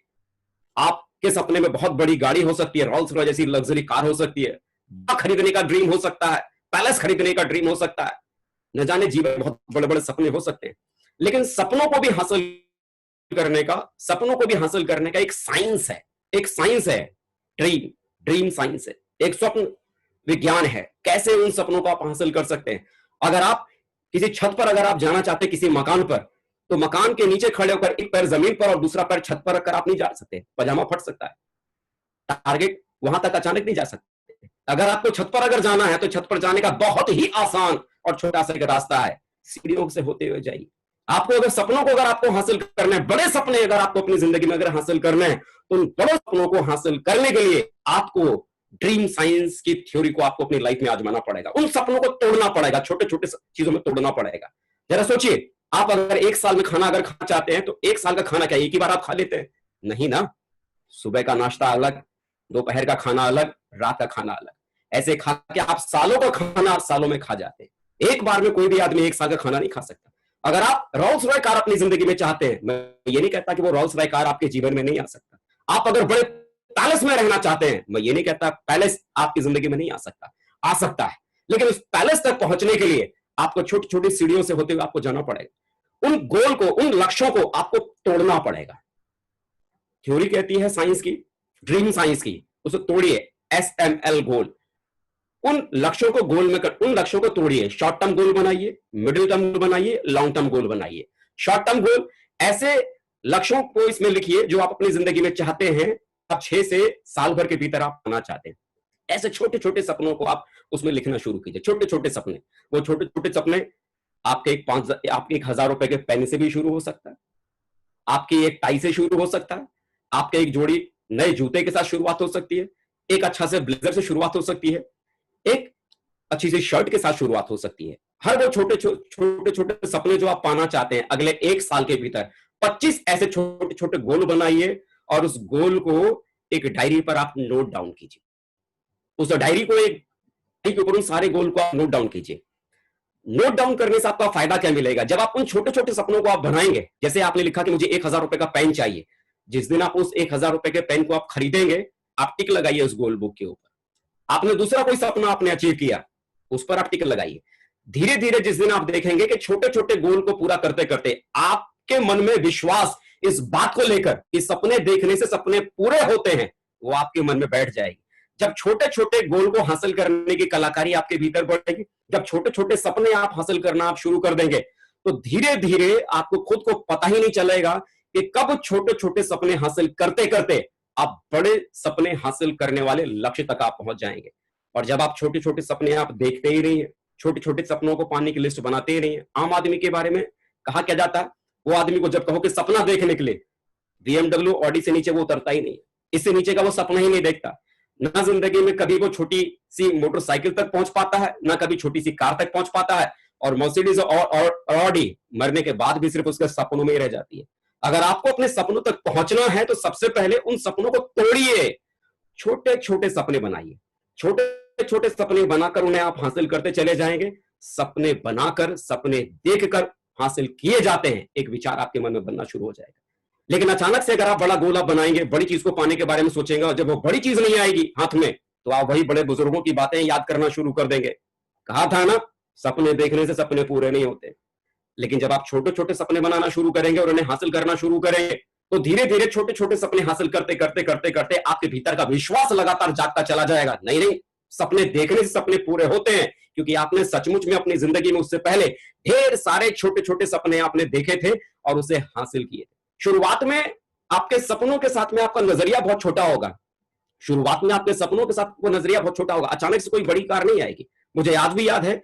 आपके सपने में बहुत बड़ी गाड़ी हो सकती है, रोल्स रॉयस जैसी लग्जरी कार हो सकती है, खरीदने का ड्रीम हो सकता है, पैलेस खरीदने का ड्रीम हो सकता है, न जाने जीवन में बहुत बड़े बड़े सपने हो सकते हैं। लेकिन सपनों को भी हासिल करने का एक साइंस है, ड्रीम साइंस है, एक स्वप्न विज्ञान है, कैसे उन सपनों को आप हासिल कर सकते हैं। अगर आप किसी छत पर अगर आप जाना चाहते हैं, किसी मकान पर, तो मकान के नीचे खड़े होकर एक पैर जमीन पर और दूसरा पैर छत पर रखकर आप नहीं जा सकते, पजामा फट सकता है, टारगेट वहां तक अचानक नहीं जा सकते। अगर आपको छत पर अगर जाना है तो छत पर जाने का बहुत ही आसान और छोटा सा एक रास्ता है, सीढ़ियों से होते हुए जाइए। आपको अगर सपनों को अगर आपको हासिल करना है, बड़े सपने अगर आपको अपनी जिंदगी में अगर हासिल करना है, तो उन बड़े सपनों को हासिल करने के लिए आपको ड्रीम साइंस की थ्योरी को आपको अपनी लाइफ में आजमाना पड़ेगा, उन सपनों को तोड़ना पड़ेगा, छोटे छोटे चीजों में तोड़ना पड़ेगा। जरा सोचिए, आप अगर एक साल में खाना अगर खाना चाहते हैं तो एक साल का खाना क्या एक ही बार आप खा लेते हैं? नहीं ना, सुबह का नाश्ता अलग, दोपहर का खाना अलग, रात का खाना अलग, ऐसे खा के आप सालों का खाना आप सालों में खा जाते हैं। एक बार में कोई भी आदमी एक साल का खाना नहीं खा सकता। अगर आप रोल्स रॉय कार अपनी जिंदगी में चाहते हैं, मैं ये नहीं कहता कि वो रोल्स रॉय कार आपके जीवन में नहीं आ सकता। आप अगर बड़े पैलेस में रहना चाहते हैं, मैं ये नहीं कहता पैलेस आपकी जिंदगी में नहीं आ सकता है, लेकिन उस पैलेस तक पहुंचने के लिए आपको छोटी छोटी सीढ़ियों से होते हुए आपको जाना पड़ेगा। उन गोल को, उन लक्ष्यों को आपको तोड़ना पड़ेगा। थ्योरी कहती है साइंस की, ड्रीम साइंस की, उसे तोड़िए, SML गोल। उन लक्ष्यों को तोड़िए, शॉर्ट टर्म गोल बनाइए, मिडिल टर्म गोल बनाइए, लॉन्ग टर्म गोल बनाइए। शॉर्ट टर्म गोल, ऐसे लक्ष्यों को इसमें लिखिए जो आप अपनी जिंदगी में चाहते हैं, आप 6 से साल भर के भीतर आप पाना चाहते हैं। ऐसे छोटे छोटे सपनों को आप उसमें लिखना शुरू कीजिए, छोटे छोटे सपने। वो छोटे छोटे सपने आपके आपके 1,000 रुपए के पेन से भी शुरू हो सकता है, आपकी एक टाई से शुरू हो सकता है, आपके एक जोड़ी नए जूते के साथ शुरुआत हो सकती है, एक अच्छा से ब्लेजर से शुरुआत हो सकती है, एक अच्छी सी शर्ट के साथ शुरुआत हो सकती है, हर वो छोटे छोटे छोटे सपने जो आप पाना चाहते हैं अगले 1 साल के भीतर, 25 ऐसे छोटे छोटे गोल बनाइए और उस गोल को एक डायरी पर आप नोट डाउन कीजिए। उस डायरी को एक के ऊपर उन सारे गोल को आप नोट डाउन कीजिए। नोट डाउन करने से आपका फायदा क्या मिलेगा? जब आप उन छोटे छोटे सपनों को आप बनाएंगे, जैसे आपने लिखा कि मुझे 1,000 रुपए का पेन चाहिए, जिस दिन आप उस 1,000 रुपए के पेन को आप खरीदेंगे, आप टिक लगाइए उस गोल बुक के ऊपर। आपने दूसरा कोई सपना आपने अचीव किया, उस पर आप टिक लगाइए। धीरे धीरे जिस दिन आप देखेंगे कि छोटे छोटे गोल को पूरा करते करते आपके मन में विश्वास इस बात को लेकर कि सपने देखने से सपने पूरे होते हैं, वो आपके मन में बैठ जाएगी। जब छोटे छोटे गोल को हासिल करने की कलाकारी आपके भीतर बढ़ेगी, जब छोटे छोटे सपने आप हासिल करना आप शुरू कर देंगे, तो धीरे धीरे आपको खुद को पता ही नहीं चलेगा कि कब छोटे छोटे सपने हासिल करते करते आप बड़े सपने हासिल करने वाले लक्ष्य तक आप पहुंच जाएंगे। और जब आप छोटे छोटे सपने आप देखते ही नहीं है, छोटे छोटे सपनों को पाने की लिस्ट बनाते ही नहीं है। आम आदमी के बारे में कहा क्या जाता है, वो आदमी को जब कहो कि सपना देखने के लिए, BMW ऑडी से नीचे वो उतरता ही नहीं, इससे नीचे का वो सपना ही नहीं देखता। ना जिंदगी में कभी वो छोटी सी मोटरसाइकिल तक पहुंच पाता है, ना कभी छोटी सी कार तक पहुंच पाता है, और मर्सिडीज और ऑडी मरने के बाद भी सिर्फ उसके सपनों में ही रह जाती है। अगर आपको अपने सपनों तक पहुंचना है तो सबसे पहले उन सपनों को तोड़िए, छोटे छोटे सपने बनाइए। छोटे छोटे सपने बनाकर उन्हें आप हासिल करते चले जाएंगे। सपने बनाकर, सपने देखकर हासिल किए जाते हैं, एक विचार आपके मन में बनना शुरू हो जाएगा। लेकिन अचानक से अगर आप बड़ा गोल आप बनाएंगे, बड़ी चीज को पाने के बारे में सोचेंगे, और जब वो बड़ी चीज नहीं आएगी हाथ में, तो आप वही बड़े बुजुर्गों की बातें याद करना शुरू कर देंगे। कहा था ना, सपने देखने से सपने पूरे नहीं होते। लेकिन जब आप छोटे छोटे सपने बनाना शुरू करेंगे और उन्हें हासिल करना शुरू करेंगे, तो धीरे धीरे छोटे छोटे सपने हासिल करते करते करते करते आपके भीतर का विश्वास लगातार जागता चला जाएगा। नहीं नहीं, सपने देखने से सपने पूरे होते हैं, क्योंकि आपने सचमुच में अपनी जिंदगी में उससे पहले ढेर सारे छोटे छोटे सपने आपने देखे थे और उसे हासिल किए। शुरुआत में आपके सपनों के साथ में आपका नजरिया बहुत छोटा होगा। शुरुआत में आपके सपनों के साथ वो नजरिया बहुत छोटा होगा। अचानक से कोई बड़ी कार नहीं आएगी। मुझे आज भी याद है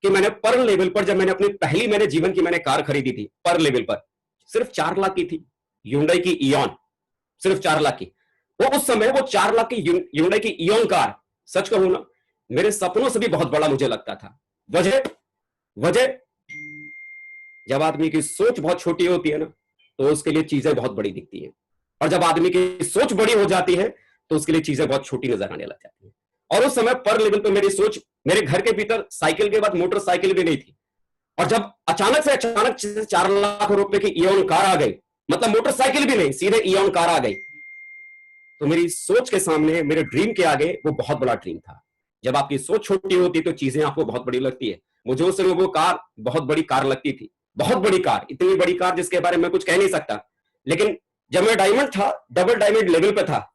कि मैंने पर लेवल पर, जब मैंने अपनी पहली मैंने जीवन की मैंने कार खरीदी थी, पर लेवल पर सिर्फ 4 लाख की थी, ह्यूंडई की इयॉन, सिर्फ 4 लाख की। वो उस समय वो 4 लाख की ह्यूंडई की इयॉन कार, सच कहूं ना, मेरे सपनों से भी बहुत बड़ा मुझे लगता था। वजह वजह जब आदमी की सोच बहुत छोटी होती है ना, तो उसके लिए चीजें बहुत बड़ी दिखती हैं, और जब आदमी की सोच बड़ी हो जाती है तो उसके लिए चीजें बहुत छोटी नजर आने लग जाती हैं। और उस समय पर लेवल पर मेरी सोच, मेरे घर के भीतर साइकिल के बाद मोटरसाइकिल भी नहीं थी, और जब अचानक से 4 लाख रुपए की इयॉन कार आ गई, मतलब मोटरसाइकिल भी नहीं, सीधे इयॉन कार आ गई, तो मेरी सोच के सामने, मेरे ड्रीम के आगे वो बहुत बड़ा ड्रीम था। जब आपकी सोच छोटी होती है तो चीजें आपको बहुत बड़ी लगती है। मुझे उस समय वो कार बहुत बड़ी कार लगती थी, बहुत बड़ी कार, इतनी बड़ी कार जिसके बारे में कुछ कह नहीं सकता। लेकिन जब मैं डायमंड था, डबल डायमंड लेवल पे था,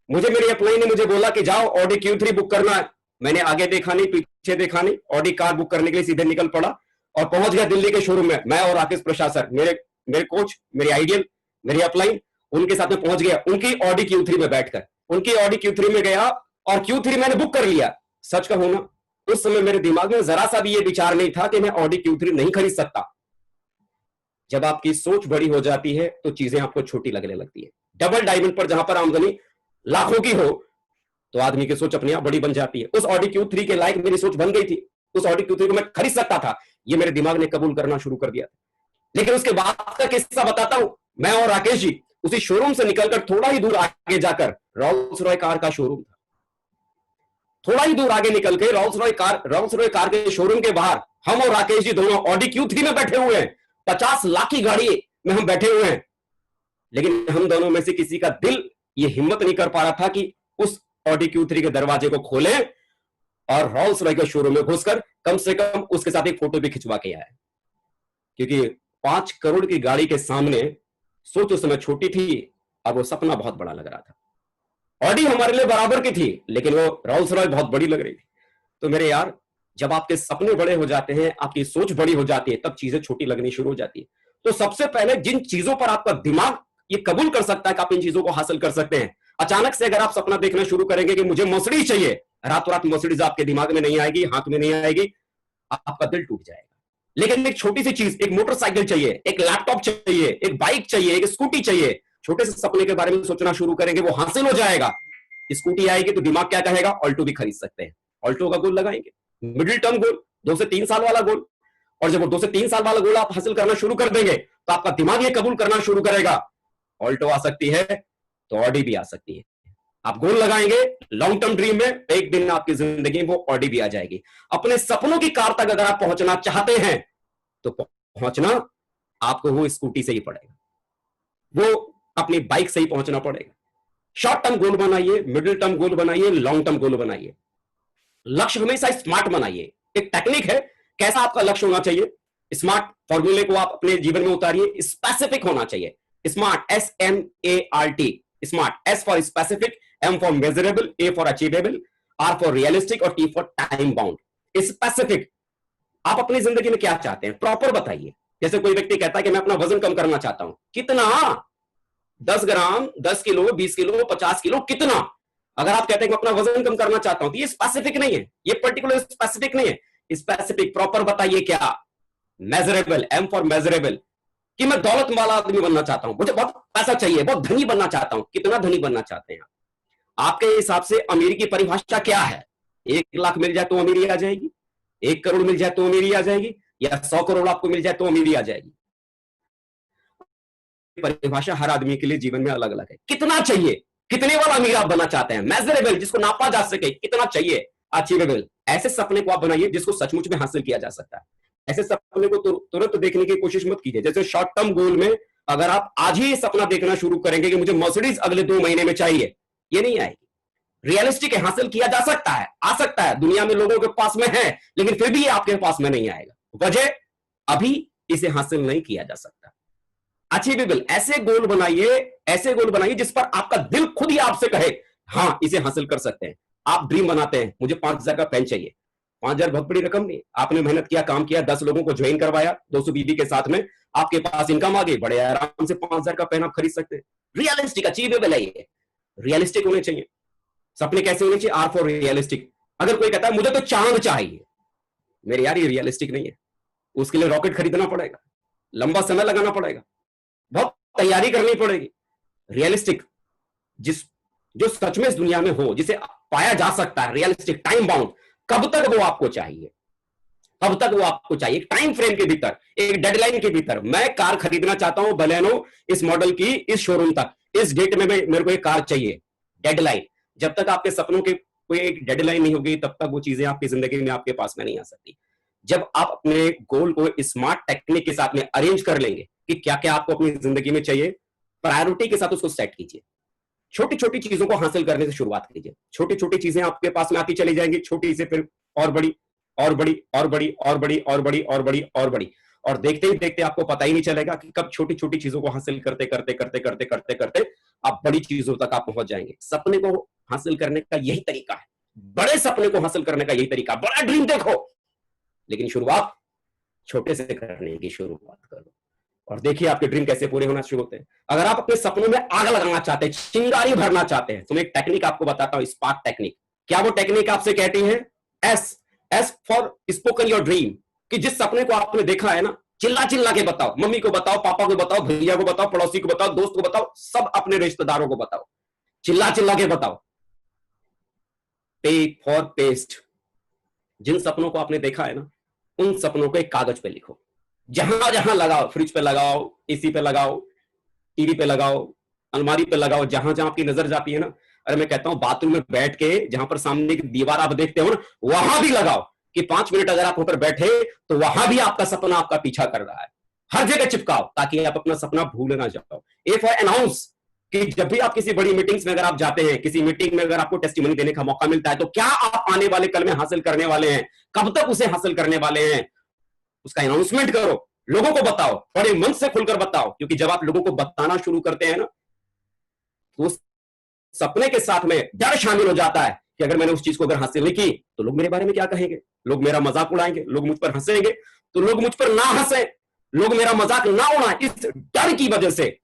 मुझे मेरी अपलाइन ने मुझे बोला कि जाओ ऑडी Q3 बुक करना है। मैंने आगे देखा नहीं, पीछे देखा नहीं, ऑडी कार बुक करने के लिए सीधे निकल पड़ा और पहुंच गया दिल्ली के शोरूम में। मैं और राकेश प्रसाद सर, मेरे कोच, मेरी आइडियल, मेरी अपलाइन, उनके साथ में पहुंच गया, उनकी ऑडी Q3 में बैठकर उनकी ऑडी Q3 में गया और Q3 मैंने बुक कर लिया। सच कहूं ना, उस समय मेरे दिमाग में जरा सा भी ये विचार नहीं था कि मैं ऑडी Q3 नहीं खरीद सकता। जब आपकी सोच बड़ी हो जाती है तो चीजें आपको छोटी लगने लगती है। डबल डायमंड पर जहां पर आमदनी लाखों की हो, तो आदमी की सोच अपने आप बड़ी बन जाती है। उस ऑडी Q3 के लायक मेरी सोच बन गई थी, उस ऑडी Q3 को मैं खरीद सकता था, ये मेरे दिमाग ने कबूल करना शुरू कर दिया। लेकिन उसके बाद का किस्सा बताता हूं। मैं और राकेश जी उसी शोरूम से निकलकर थोड़ा ही दूर आगे जाकर, रोल्स रॉय कार का शोरूम था, थोड़ा ही दूर आगे निकल के रोल्स रॉय कार के शोरूम के बाहर हम और राकेश जी दोनों ऑडी Q3 में बैठे हुए हैं। 50 लाख की गाड़ी में हम बैठे हुए हैं, लेकिन हम दोनों में से किसी का दिल ये हिम्मत नहीं कर पा रहा था कि उस ऑडी Q3 के दरवाजे को खोले और रोल्स रॉय के शोरूम में घुसकर कम से कम उसके साथ एक फोटो भी खिंचवा के आए। क्योंकि 5 करोड़ की गाड़ी के सामने सोच उस समय छोटी थी, अब वो सपना बहुत बड़ा लग रहा था। ऑडी हमारे लिए बराबर की थी, लेकिन वो रोल्स रॉय बहुत बड़ी लग रही थी। तो मेरे यार, जब आपके सपने बड़े हो जाते हैं, आपकी सोच बड़ी हो जाती है, तब चीजें छोटी लगनी शुरू हो जाती है। तो सबसे पहले जिन चीजों पर आपका दिमाग ये कबूल कर सकता है कि आप इन चीजों को हासिल कर सकते हैं, अचानक से अगर आप सपना देखना शुरू करेंगे कि मुझे मर्सिडीज चाहिए, रातों रात मर्सिडीज आपके दिमाग में नहीं आएगी, हाथ में नहीं आएगी, आपका दिल टूट जाएगा। लेकिन एक छोटी सी चीज, एक मोटरसाइकिल चाहिए, एक लैपटॉप चाहिए, एक बाइक चाहिए, एक स्कूटी चाहिए, छोटे से सपने के बारे में सोचना शुरू करेंगे, वो हासिल हो जाएगा। स्कूटी आएगी तो दिमाग क्या कहेगा, ऑल्टो भी खरीद सकते हैं, ऑल्टो का गोल लगाएंगे, मिडिल टर्म गोल, 2 से 3 साल वाला गोल। और जब वो 2 से 3 साल वाला गोल आप हासिल करना शुरू कर देंगे तो आपका दिमाग ये कबूल करना शुरू करेगा, ऑल्टो आ सकती है तो ऑडी भी आ सकती है। आप गोल लगाएंगे लॉन्ग टर्म ड्रीम में, एक दिन आपकी जिंदगी में वो ऑडी भी आ जाएगी। अपने सपनों की कार तक अगर आप पहुंचना चाहते हैं तो पहुंचना आपको वो स्कूटी से ही पड़ेगा, वो अपनी बाइक से ही पहुंचना पड़ेगा। शॉर्ट टर्म गोल बनाइए, मिडिल टर्म गोल बनाइए, लॉन्ग टर्म गोल बनाइए। लक्ष्य हमेशा स्मार्ट बनाइए। एक टेक्निक है कैसा आपका लक्ष्य होना चाहिए, स्मार्ट फॉर्मूले को आप अपने जीवन में उतारिए। स्पेसिफिक होना चाहिए, smart, SMART, smart, S for specific, M for measurable, A for achievable, R for realistic और T for time bound. Specific, आप अपनी जिंदगी में क्या चाहते हैं प्रॉपर बताइए। जैसे कोई व्यक्ति कहता है कि मैं अपना वजन कम करना चाहता हूं, कितना? 10 ग्राम, 10 किलो, 20 किलो, 50 किलो, कितना? अगर आप कहते हैं कि अपना वजन कम करना चाहता हूं तो ये स्पेसिफिक नहीं है, ये पर्टिकुलर स्पेसिफिक नहीं है। स्पेसिफिक प्रॉपर बताइए क्या? मेजरेबल, M फॉर मेजरेबल, कि मैं दौलत वाला आदमी बनना चाहता हूं, मुझे बहुत पैसा चाहिए, बहुत धनी बनना चाहता हूं। कितना धनी बनना चाहते हैं आपके हिसाब से? अमीरी की परिभाषा क्या है? 1 लाख मिल जाए तो अमीरी आ जाएगी, 1 करोड़ मिल जाए तो अमीरी आ जाएगी, या 100 करोड़ आपको मिल जाए तो अमीरी आ जाएगी? परिभाषा हर आदमी के लिए जीवन में अलग अलग है। कितना चाहिए? कितने वाला अमीर आप बनना चाहते हैं? मेजरेबल, जिसको नापा जा सके, कितना चाहिए? अचीवेबल, ऐसे सपने को आप बनाइए जिसको सचमुच में हासिल किया जा सकता है। ऐसे सपने को तुरंत देखने की कोशिश मत कीजिए। जैसे शॉर्ट टर्म गोल में अगर आप आज ही सपना देखना शुरू करेंगे कि मुझे मर्सिडीज अगले 2 महीने में चाहिए, ये नहीं आएगी। रियलिस्टिक है, हासिल किया जा सकता है, आ सकता है, दुनिया में लोगों के पास में है, लेकिन फिर भी आपके पास में नहीं आएगा। वजह, अभी इसे हासिल नहीं किया जा सकता। अचीवेबल, ऐसे गोल बनाइए जिस पर आपका दिल खुद ही आपसे कहे हां इसे हासिल कर सकते हैं। आप ड्रीम बनाते हैं, मुझे 5,000 का पेन चाहिए। 5,000 बहुत बड़ी रकम नहीं, आपने मेहनत किया, काम किया, 10 लोगों को ज्वाइन करवाया, 200 बीबी के साथ में, आपके पास इनकम आ गई, बड़े आराम से 5,000 का पेन आप खरीद सकते हैं। रियलिस्टिक, अचीवेबल है, ये रियलिस्टिक होने चाहिए। सपने कैसे होने चाहिए? R for realistic. अगर कोई कहता है मुझे तो चांद चाहिए, मेरे यार ये रियलिस्टिक नहीं है, उसके लिए रॉकेट खरीदना पड़ेगा, लंबा समय लगाना पड़ेगा, बहुत तैयारी करनी पड़ेगी। रियलिस्टिक, जो सच में इस दुनिया में हो, जिसे पाया जा सकता है, रियलिस्टिक, टाइम बाउंड, कब तक वो आपको चाहिए, कब तक वो आपको चाहिए, एक टाइम फ्रेम के भीतर, एक डेडलाइन के भीतर। मैं कार खरीदना चाहता हूं बलेनो, इस मॉडल की, इस शोरूम तक, इस डेट में मेरे को एक कार चाहिए, डेडलाइन। जब तक आपके सपनों के कोई एक डेडलाइन नहीं होगी तब तक वो चीजें आपकी जिंदगी में आपके पास में नहीं आ सकती। जब आप अपने गोल को स्मार्ट टेक्निक के साथ में अरेंज कर लेंगे कि क्या क्या आपको अपनी जिंदगी में चाहिए, प्रायोरिटी के साथ उसको सेट कीजिए। छोटी छोटी चीजों को हासिल करने से शुरुआत कीजिए। छोटी छोटी चीजें आपके पास में आती चली जाएंगी, छोटी से फिर और बड़ी और बड़ी और बड़ी और बड़ी और बड़ी और बड़ी और बड़ी, और देखते ही देखते आपको पता ही नहीं चलेगा कि कब छोटी छोटी चीजों को हासिल करते करते करते करते करते करते आप बड़ी चीजों तक आप पहुंच जाएंगे। सपने को हासिल करने का यही तरीका है, बड़े सपने को हासिल करने का यही तरीका। बड़ा ड्रीम देखो, लेकिन शुरुआत छोटे से करने की शुरुआत करो, और देखिए आपके ड्रीम कैसे पूरे होना शुरू होते हैं। अगर आप अपने सपनों में आग लगाना चाहते हैं, चिंगारी भरना चाहते हैं, तो मैं एक टेक्निक आपको बताता हूं, स्पार्क टेक्निक। क्या वो टेक्निक आपसे कहती है? S for spoken your dream, कि जिस सपने को आपने देखा है ना, चिल्ला चिल्ला के बताओ, मम्मी को बताओ, पापा को बताओ, भैया को बताओ, पड़ोसी को बताओ, दोस्त को बताओ, सब अपने रिश्तेदारों को बताओ, चिल्ला चिल्ला के बताओ। पे फॉर पेस्ट, जिन सपनों को आपने देखा है ना, उन सपनों को एक कागज पे लिखो, जहां जहां लगाओ, फ्रिज पे लगाओ, एसी पे लगाओ, टीवी पे लगाओ, अलमारी पे लगाओ, जहां जहां आपकी नजर जाती है ना। अरे मैं कहता हूं बाथरूम में बैठ के जहां पर सामने की दीवार आप देखते हो ना, वहां भी लगाओ, कि 5 मिनट अगर आप वहां पर बैठे तो वहां भी आपका सपना आपका पीछा कर रहा है। हर जगह चिपकाओ ताकि आप अपना सपना भूल ना जाओ। ए फॉर अनाउंस, कि जब भी आप किसी बड़ी मीटिंग्स में अगर आप जाते हैं, किसी मीटिंग में अगर आपको टेस्टिमनी देने का मौका मिलता है, तो क्या आप आने वाले कल में हासिल करने वाले हैं, कब तक उसे हासिल करने वाले हैं, उसका अनाउंसमेंट करो, लोगों को बताओ, बड़े मन से खुलकर बताओ। क्योंकि जब आप लोगों को बताना शुरू करते हैं ना, तो सपने के साथ में डर शामिल हो जाता है कि अगर मैंने उस चीज को अगर हासिल नहीं की तो लोग मेरे बारे में क्या कहेंगे, लोग मेरा मजाक उड़ाएंगे, लोग मुझ पर हंसेंगे, तो लोग मुझ पर ना हंसे, लोग मेरा मजाक ना उड़ाएं। इस डर की वजह से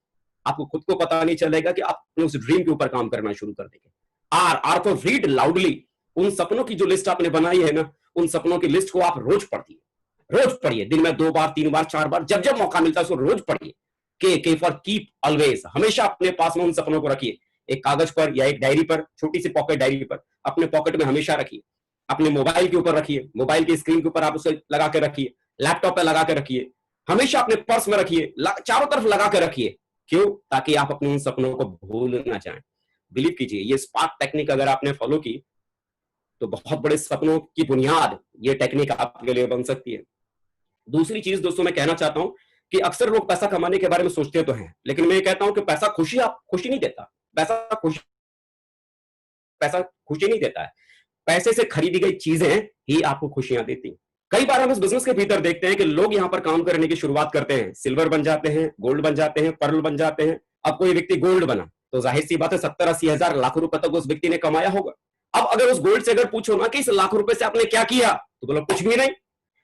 आपको खुद को पता नहीं चलेगा कि आप उस ड्रीम के ऊपर काम करना शुरू कर देंगे। आर फॉर रीड लाउडली, उन सपनों की जो लिस्ट आपने बनाई है ना, उन सपनों की लिस्ट को आप रोज पढ़िए, रोज पढ़िए, दिन में 2 बार 3 बार 4 बार, जब जब मौका मिलता है उसको रोज पढ़िए। के फॉर कीप ऑलवेज, हमेशा अपने पास में उन सपनों को रखिए, एक कागज पर या एक डायरी पर, छोटी सी पॉकेट डायरी पर, अपने पॉकेट में हमेशा रखिए, अपने मोबाइल के ऊपर रखिए, मोबाइल की स्क्रीन के ऊपर आप उसे लगा के रखिए, लैपटॉप पे लगा के रखिए, हमेशा अपने पर्स में रखिए, चारों तरफ लगा के रखिए। क्यों? ताकि आप अपने उन सपनों को भूल ना जाएं। बिलीव कीजिए, ये स्पार्क टेक्निक अगर आपने फॉलो की तो बहुत बड़े सपनों की बुनियाद ये टेक्निक आपके लिए बन सकती है। दूसरी चीज दोस्तों मैं कहना चाहता हूं कि अक्सर लोग पैसा कमाने के बारे में सोचते तो हैं, लेकिन मैं ये कहता हूं कि पैसा खुशी नहीं देता। पैसा खुशी नहीं देता है। पैसे से खरीदी गई चीजें ही आपको खुशियां देती। कई बार हम इस बिजनेस के भीतर देखते हैं कि लोग यहां पर काम करने की शुरुआत करते हैं, सिल्वर बन जाते हैं, गोल्ड बन जाते हैं, पर्ल बन जाते हैं। अब कोई व्यक्ति गोल्ड बना तो जाहिर सी बात है 70-80 हजार लाख रुपए तक उस व्यक्ति ने कमाया होगा। अब अगर उस गोल्ड से अगर पूछो ना कि इस लाख रुपए से आपने क्या किया, तो बोलो कुछ भी नहीं।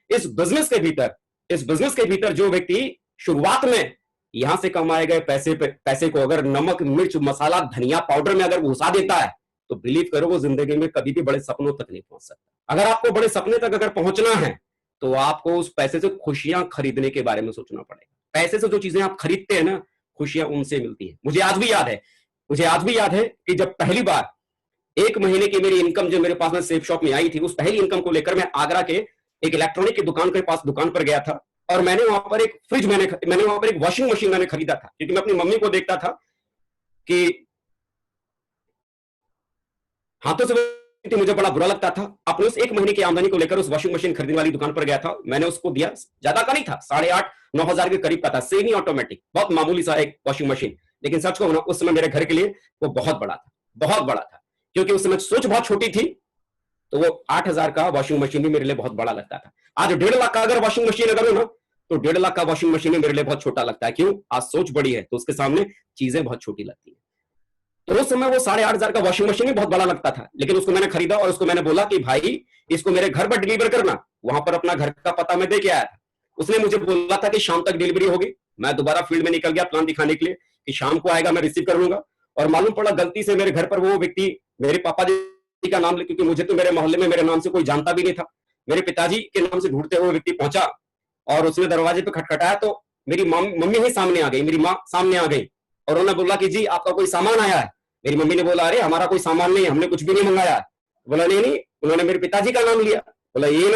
इस बिजनेस के भीतर जो व्यक्ति शुरुआत में यहां से कमाए गए पैसे को अगर नमक, मिर्च, मसाला, धनिया पाउडर में अगर घुसा देता है, तो बिलीव करो वो जिंदगी में कभी भी बड़े सपनों तक नहीं पहुंच सकता। अगर आपको बड़े सपने तक अगर पहुंचना है तो आपको उस पैसे से खुशियां खरीदने के बारे में सोचना पड़ेगा। पैसे से जो चीजें आप खरीदते हैं ना, खुशियां उनसे मिलती है। मुझे आज भी याद है कि जब पहली बार 1 महीने की मेरी इनकम जो मेरे पास में सेफ शॉप में आई थी, उस पहली इनकम को लेकर मैं आगरा के एक इलेक्ट्रॉनिक की दुकान पर गया था और मैंने वहां पर एक फ्रिज मैंने वहां पर एक वॉशिंग मशीन मैंने खरीदा था, क्योंकि मैं अपनी मम्मी को देखता था कि हाथों से मुझे बड़ा बुरा लगता था। अपने उस 1 महीने की आमदनी को लेकर उस वॉशिंग मशीन खरीदने वाली दुकान पर गया था। मैंने उसको दिया, ज्यादा का नहीं था, 8,500-9 हजार के करीब का था, सेमी ऑटोमेटिक, बहुत मामूली सा एक वॉशिंग मशीन। लेकिन सच कहूं ना, उस समय मेरे घर के लिए वो बहुत बड़ा था, क्योंकि उस समय सोच बहुत छोटी थी। तो वो 8,000 का वॉशिंग मशीन भी मेरे लिए बहुत बड़ा लगता था। आज 1.5 लाख का अगर वॉशिंग मशीन अगर हो ना, तो 1.5 लाख का वॉशिंग मशीन मेरे लिए बहुत छोटा लगता है। क्यों? आज सोच बड़ी है तो उसके सामने चीजें बहुत छोटी लगती है। तो उस समय वो 8,500 का वॉशिंग मशीन भी बहुत बड़ा लगता था, लेकिन उसको मैंने खरीदा और उसको मैंने बोला कि भाई इसको मेरे घर पर डिलीवर करना। वहां पर अपना घर का पता मैं दे के आया था। उसने मुझे बोला था कि शाम तक डिलीवरी होगी। मैं दोबारा फील्ड में निकल गया प्लान दिखाने के लिए कि शाम को आएगा, मैं रिसीव कर लूंगा। और मालूम पड़ा गलती से मेरे घर पर वो व्यक्ति मेरे पापा जी का नाम, क्योंकि मुझे तो मेरे मोहल्ले में मेरे नाम से कोई जानता भी नहीं था, मेरे पिताजी के नाम से ढूंढते हुए व्यक्ति पहुंचा और उसने दरवाजे पे खटखटाया तो मेरी मम्मी ही सामने आ गई, मेरी माँ सामने आ गई और उन्होंने बोला कि जी आपका कोई सामान आया है। मेरी मम्मी ने बोला अरे हमारा कोई सामान नहीं है, हमने कुछ भी नहीं मंगाया। बोला नहीं, उन्होंने मेरे पिताजी का नाम लिया। बोला यही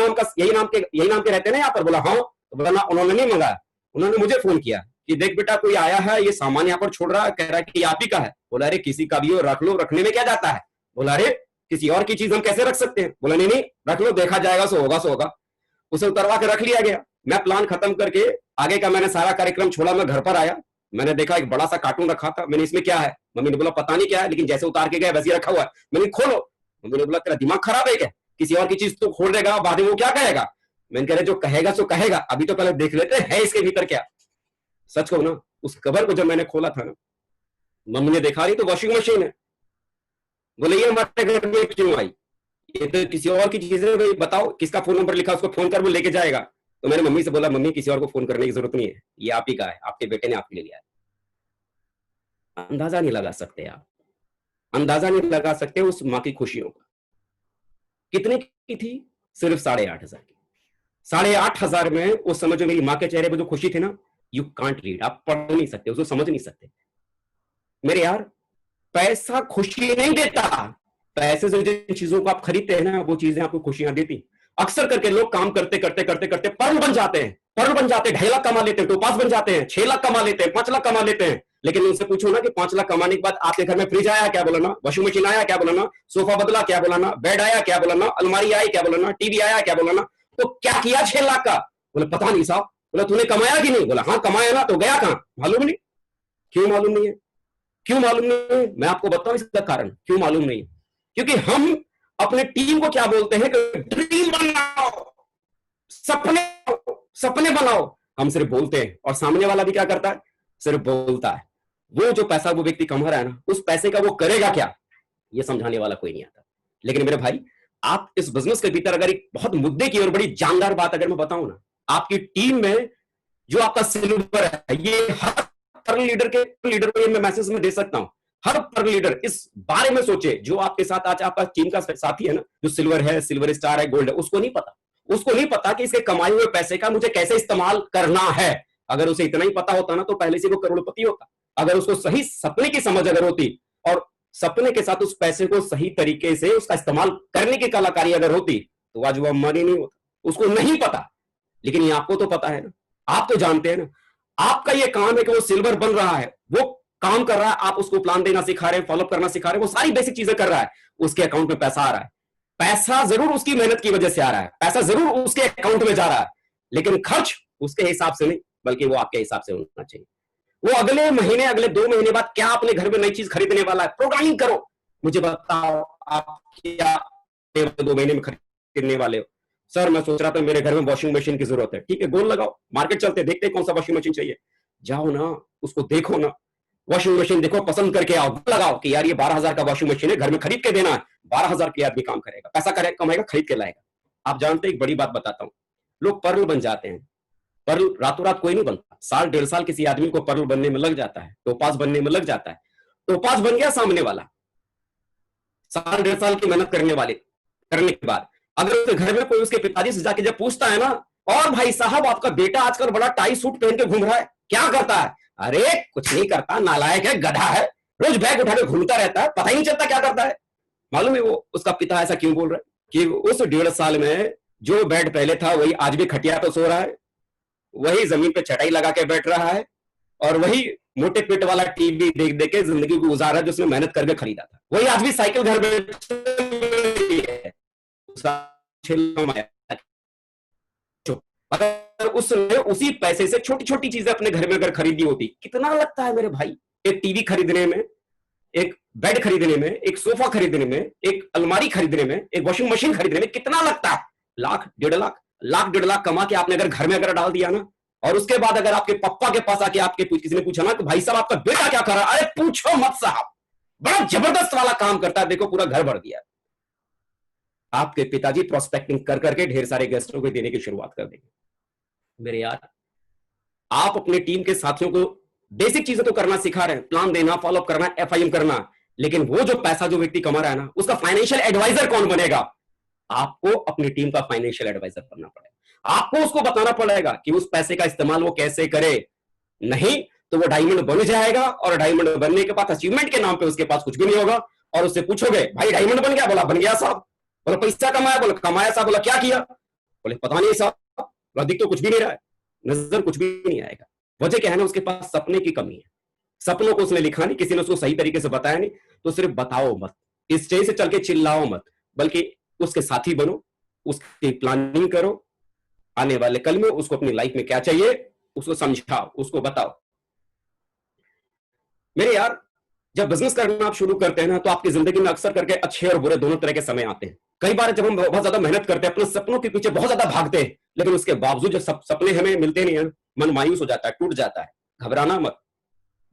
नाम के रहते हैं यहाँ पर? बोला हाँ। तो बोला ना, उन्होंने नहीं मंगाया, उन्होंने मुझे फोन किया कि देख बेटा कोई आया है, ये सामान यहाँ पर छोड़ रहा है, कह रहा है कि आप ही का है। बोला अरे किसी का भी हो, रख लो, रखने में क्या जाता है। बोला अरे किसी और की चीज हम कैसे रख सकते हैं। बोला नहीं रख लो, देखा जाएगा, सो होगा। उसे उतरवा के रख लिया गया। मैं प्लान खत्म करके आगे का मैंने सारा कार्यक्रम छोड़ा, मैं घर पर आया, मैंने देखा एक बड़ा सा कार्टून रखा था। मैंने इसमें क्या है? मम्मी ने बोला पता नहीं क्या है, लेकिन जैसे उतार के गए वैसे रखा हुआ है। मैंने खोलो। मम्मी ने बोला तेरा दिमाग खराब है क्या, किसी और की चीज तो खोल देगा, बाद में वो क्या कहेगा। मैंने कह रहा जो कहेगा सो कहेगा, अभी तो पहले देख लेते हैं इसके भीतर क्या। सच कहूं ना, उस कवर को जब मैंने खोला था ना, मम्मी ने देखा रही तो वॉशिंग मशीन है। बोले ये हमारे घर में क्यों आई, ये तो किसी और की चीज है, बताओ किसका फोन नंबर लिखा, उसको फोन कर, वो लेके जाएगा। तो मैंने मम्मी से बोला मम्मी किसी और को फोन करने की जरूरत नहीं है, ये आप ही का है, आपके बेटे ने आपके लिए लिया है। अंदाजा नहीं लगा सकते आप, अंदाजा नहीं लगा सकते उस माँ की खुशियों का। कितने की थी? सिर्फ 8,500 की। 8,500 में उस समय जो मेरी माँ के चेहरे पर जो खुशी थी ना, यू कांट रीड, आप पढ़ नहीं सकते, उसको समझ नहीं सकते। मेरे यार, पैसा खुशी नहीं देता। पैसे से जिन चीजों को आप खरीदते हैं ना, वो चीजें आपको खुशियां देती। अक्सर करके लोग काम करते पर्ल बन जाते हैं, 2.5 लाख कमा लेते हैं, टोपास बन जाते हैं, 6 लाख कमा लेते हैं, 5 लाख कमा लेते हैं। लेकिन उनसे पूछो ना कि 5 लाख कमाने के बाद आपके घर में फ्रिज आया क्या, बोला ना, वॉशिंग मशीन आया क्या, बोला ना, सोफा बदला क्या, बोला ना, बेड आया क्या, बोला ना, अलमारी आई क्या, बोला ना, टीवी आया क्या, बोला ना। तो क्या किया 6 लाख का? बोला पता नहीं साहब। बोला तूने कमाया कि नहीं? बोला हाँ कमाया ना, तो गया कहां मालूम नहीं। क्यों मालूम नहीं है? क्यों मालूम नहीं है? मैं आपको बताऊं इसका कारण क्यों मालूम नहीं है। क्योंकि हम अपने टीम को क्या बोलते हैं कि ड्रीम बनाओ, सपने बनाओ। हम सिर्फ बोलते हैं और सामने वाला भी क्या करता है? सिर्फ बोलता है। वो जो पैसा वो व्यक्ति कमा रहा है ना, उस पैसे का वो करेगा क्या, ये समझाने वाला कोई नहीं आता। लेकिन मेरे भाई, आप इस बिजनेस के भीतर अगर एक बहुत मुद्दे की और बड़ी जानदार बात अगर मैं बताऊं ना, आपकी टीम में जो आपका सिल्वर है, ये हर लीडर को ये मैं मैसेज में दे सकता हूं। हर पर लीडर इस बारे में सोचे, जो आपके साथ आज आपका टीम का साथी है ना, जो सिल्वर है, सिल्वर स्टार है, गोल्ड है, उसको नहीं पता कि इसके कमाए हुए पैसे का मुझे कैसे इस्तेमाल करना है। अगर उसे इतना ही पता होता ना, तो पहले से वो करोड़पति होता। अगर उसको सही सपने की समझ अगर होती और सपने के साथ उस पैसे को सही तरीके से उसका इस्तेमाल करने की कलाकारी अगर होती, तो आज वो अंबानी नहीं होता। उसको नहीं पता, लेकिन ये आपको तो पता है ना, आप तो जानते हैं ना, आपका ये काम है कि वो सिल्वर बन रहा है, वो काम कर रहा है, आप उसको प्लान देना सिखा रहे हैं, फॉलोअप करना सिखा रहे हैं, वो सारी बेसिक चीजें कर रहा है, उसके अकाउंट में पैसा आ रहा है, पैसा जरूर उसकी मेहनत की वजह से आ रहा है, पैसा जरूर उसके अकाउंट में जा रहा है, लेकिन खर्च उसके हिसाब से नहीं, बल्कि वो आपके हिसाब से होना चाहिए। वो अगले महीने, अगले 2 महीने बाद क्या अपने घर में नई चीज खरीदने वाला है, प्रोग्रामिंग करो, मुझे बताओ आप क्या 2 महीने में खरीदने वाले हो। सर मैं सोच रहा था मेरे घर में वॉशिंग मशीन की जरूरत है, ठीक है गोल लगाओ, मार्केट चलते देखते कौन सा वॉशिंग मशीन चाहिए, जाओ ना उसको देखो ना, वॉशिंग मशीन देखो, पसंद करके आओ, लगाओ कि यार ये 12,000 का वॉशिंग मशीन है, घर में खरीद के देना है, 12,000 के आदमी काम करेगा, पैसा कमाएगा, खरीद के लाएगा। आप जानते एक बड़ी बात बताता हूं, लोग पर्ल बन जाते हैं, पर्ल रातों रात कोई नहीं बनता, 1.5 साल किसी आदमी को पर्ल बनने में लग जाता है, टोपाज बनने में लग जाता है, टोपाज बन गया सामने वाला 1.5 साल की मेहनत करने के बाद, अगर उसके घर में कोई उसके पिताजी से जाके जब पूछता है ना, और भाई साहब आपका बेटा आजकल बड़ा टाई सूट पहन के घूम रहा है, क्या करता है, अरे कुछ नहीं करता, नालायक है, गधा है, रोज बैग उठा के घूमता रहता है, पता ही नहीं चलता क्या करता है। मालूम है वो उसका पिता ऐसा क्यों बोल रहा है कि उस 1.5 साल में जो बेड पहले था वही आज भी खटिया पे सो रहा है, वही जमीन पे चटाई लगा के बैठ रहा है, और वही मोटे पेट वाला टीवी देख देख के जिंदगी को गुजारा जो उसने मेहनत करके खरीदा था, वही आज भी साइकिल घर में अगर उसने उसी पैसे से छोटी छोटी चीजें अपने घर में अगर खरीदी होती, कितना लगता है मेरे भाई, एक टीवी खरीदने में, एक बेड खरीदने में, एक सोफा खरीदने में, एक अलमारी खरीदने में, एक वॉशिंग मशीन खरीदने में कितना लगता है, 1,00,000 1.5 लाख कमा के आपने अगर घर में अगर डाल दिया ना, और उसके बाद अगर आपके पापा के पास आके आपके किसी ने पूछा ना कि भाई साहब आपका बेटा क्या कर रहा है, अरे पूछो मत साहब, बड़ा जबरदस्त वाला काम करता है, देखो पूरा घर भर दिया। आपके पिताजी प्रोस्पेक्टिंग कर करके ढेर सारे गेस्टों को देने की शुरुआत कर देंगे। मेरे यार, आप अपने टीम के साथियों को बेसिक चीजें तो करना सिखा रहे हैं, प्लान देना, फॉलोअप करना, एफआईएम करना, लेकिन वो जो पैसा जो व्यक्ति कमा रहा है ना, उसका फाइनेंशियल एडवाइजर कौन बनेगा? आपको अपनी टीम का फाइनेंशियल एडवाइजर बनना पड़ेगा, आपको उसको बताना पड़ेगा कि उस पैसे का इस्तेमाल वो कैसे करे, नहीं तो वो डायमंड बन जाएगा, और डायमंड बनने के बाद अचीवमेंट के नाम पे उसके पास कुछ भी नहीं होगा, और उससे पूछोगे भाई डायमंड बन गया? बोला बन गया साहब। बोला पैसा कमाया? बोला कमाया साहब। बोला क्या किया? बोले पता नहीं साहब, दिख तो कुछ भी नहीं रहा है, नजर कुछ भी नहीं आएगा। वजह क्या है ना, उसके पास सपने की कमी है, सपनों को उसने लिखा नहीं, किसी ने उसको सही तरीके से बताया नहीं, तो सिर्फ बताओ मत, स्टेज से चल के चिल्लाओ मत, बल्कि उसके साथी बनो, उसकी प्लानिंग करो, आने वाले कल में उसको अपनी लाइफ में क्या चाहिए उसको समझाओ, उसको बताओ। मेरे यार, जब बिजनेस करना आप शुरू करते हैं ना, तो आपकी जिंदगी में अक्सर करके अच्छे और बुरे दोनों तरह के समय आते हैं। कई बार जब हम बहुत ज्यादा मेहनत करते हैं, अपने सपनों के पीछे बहुत ज्यादा भागते हैं, लेकिन उसके बावजूद जब सपने हमें मिलते नहीं है, मन मायूस हो जाता है, टूट जाता है। घबराना मत।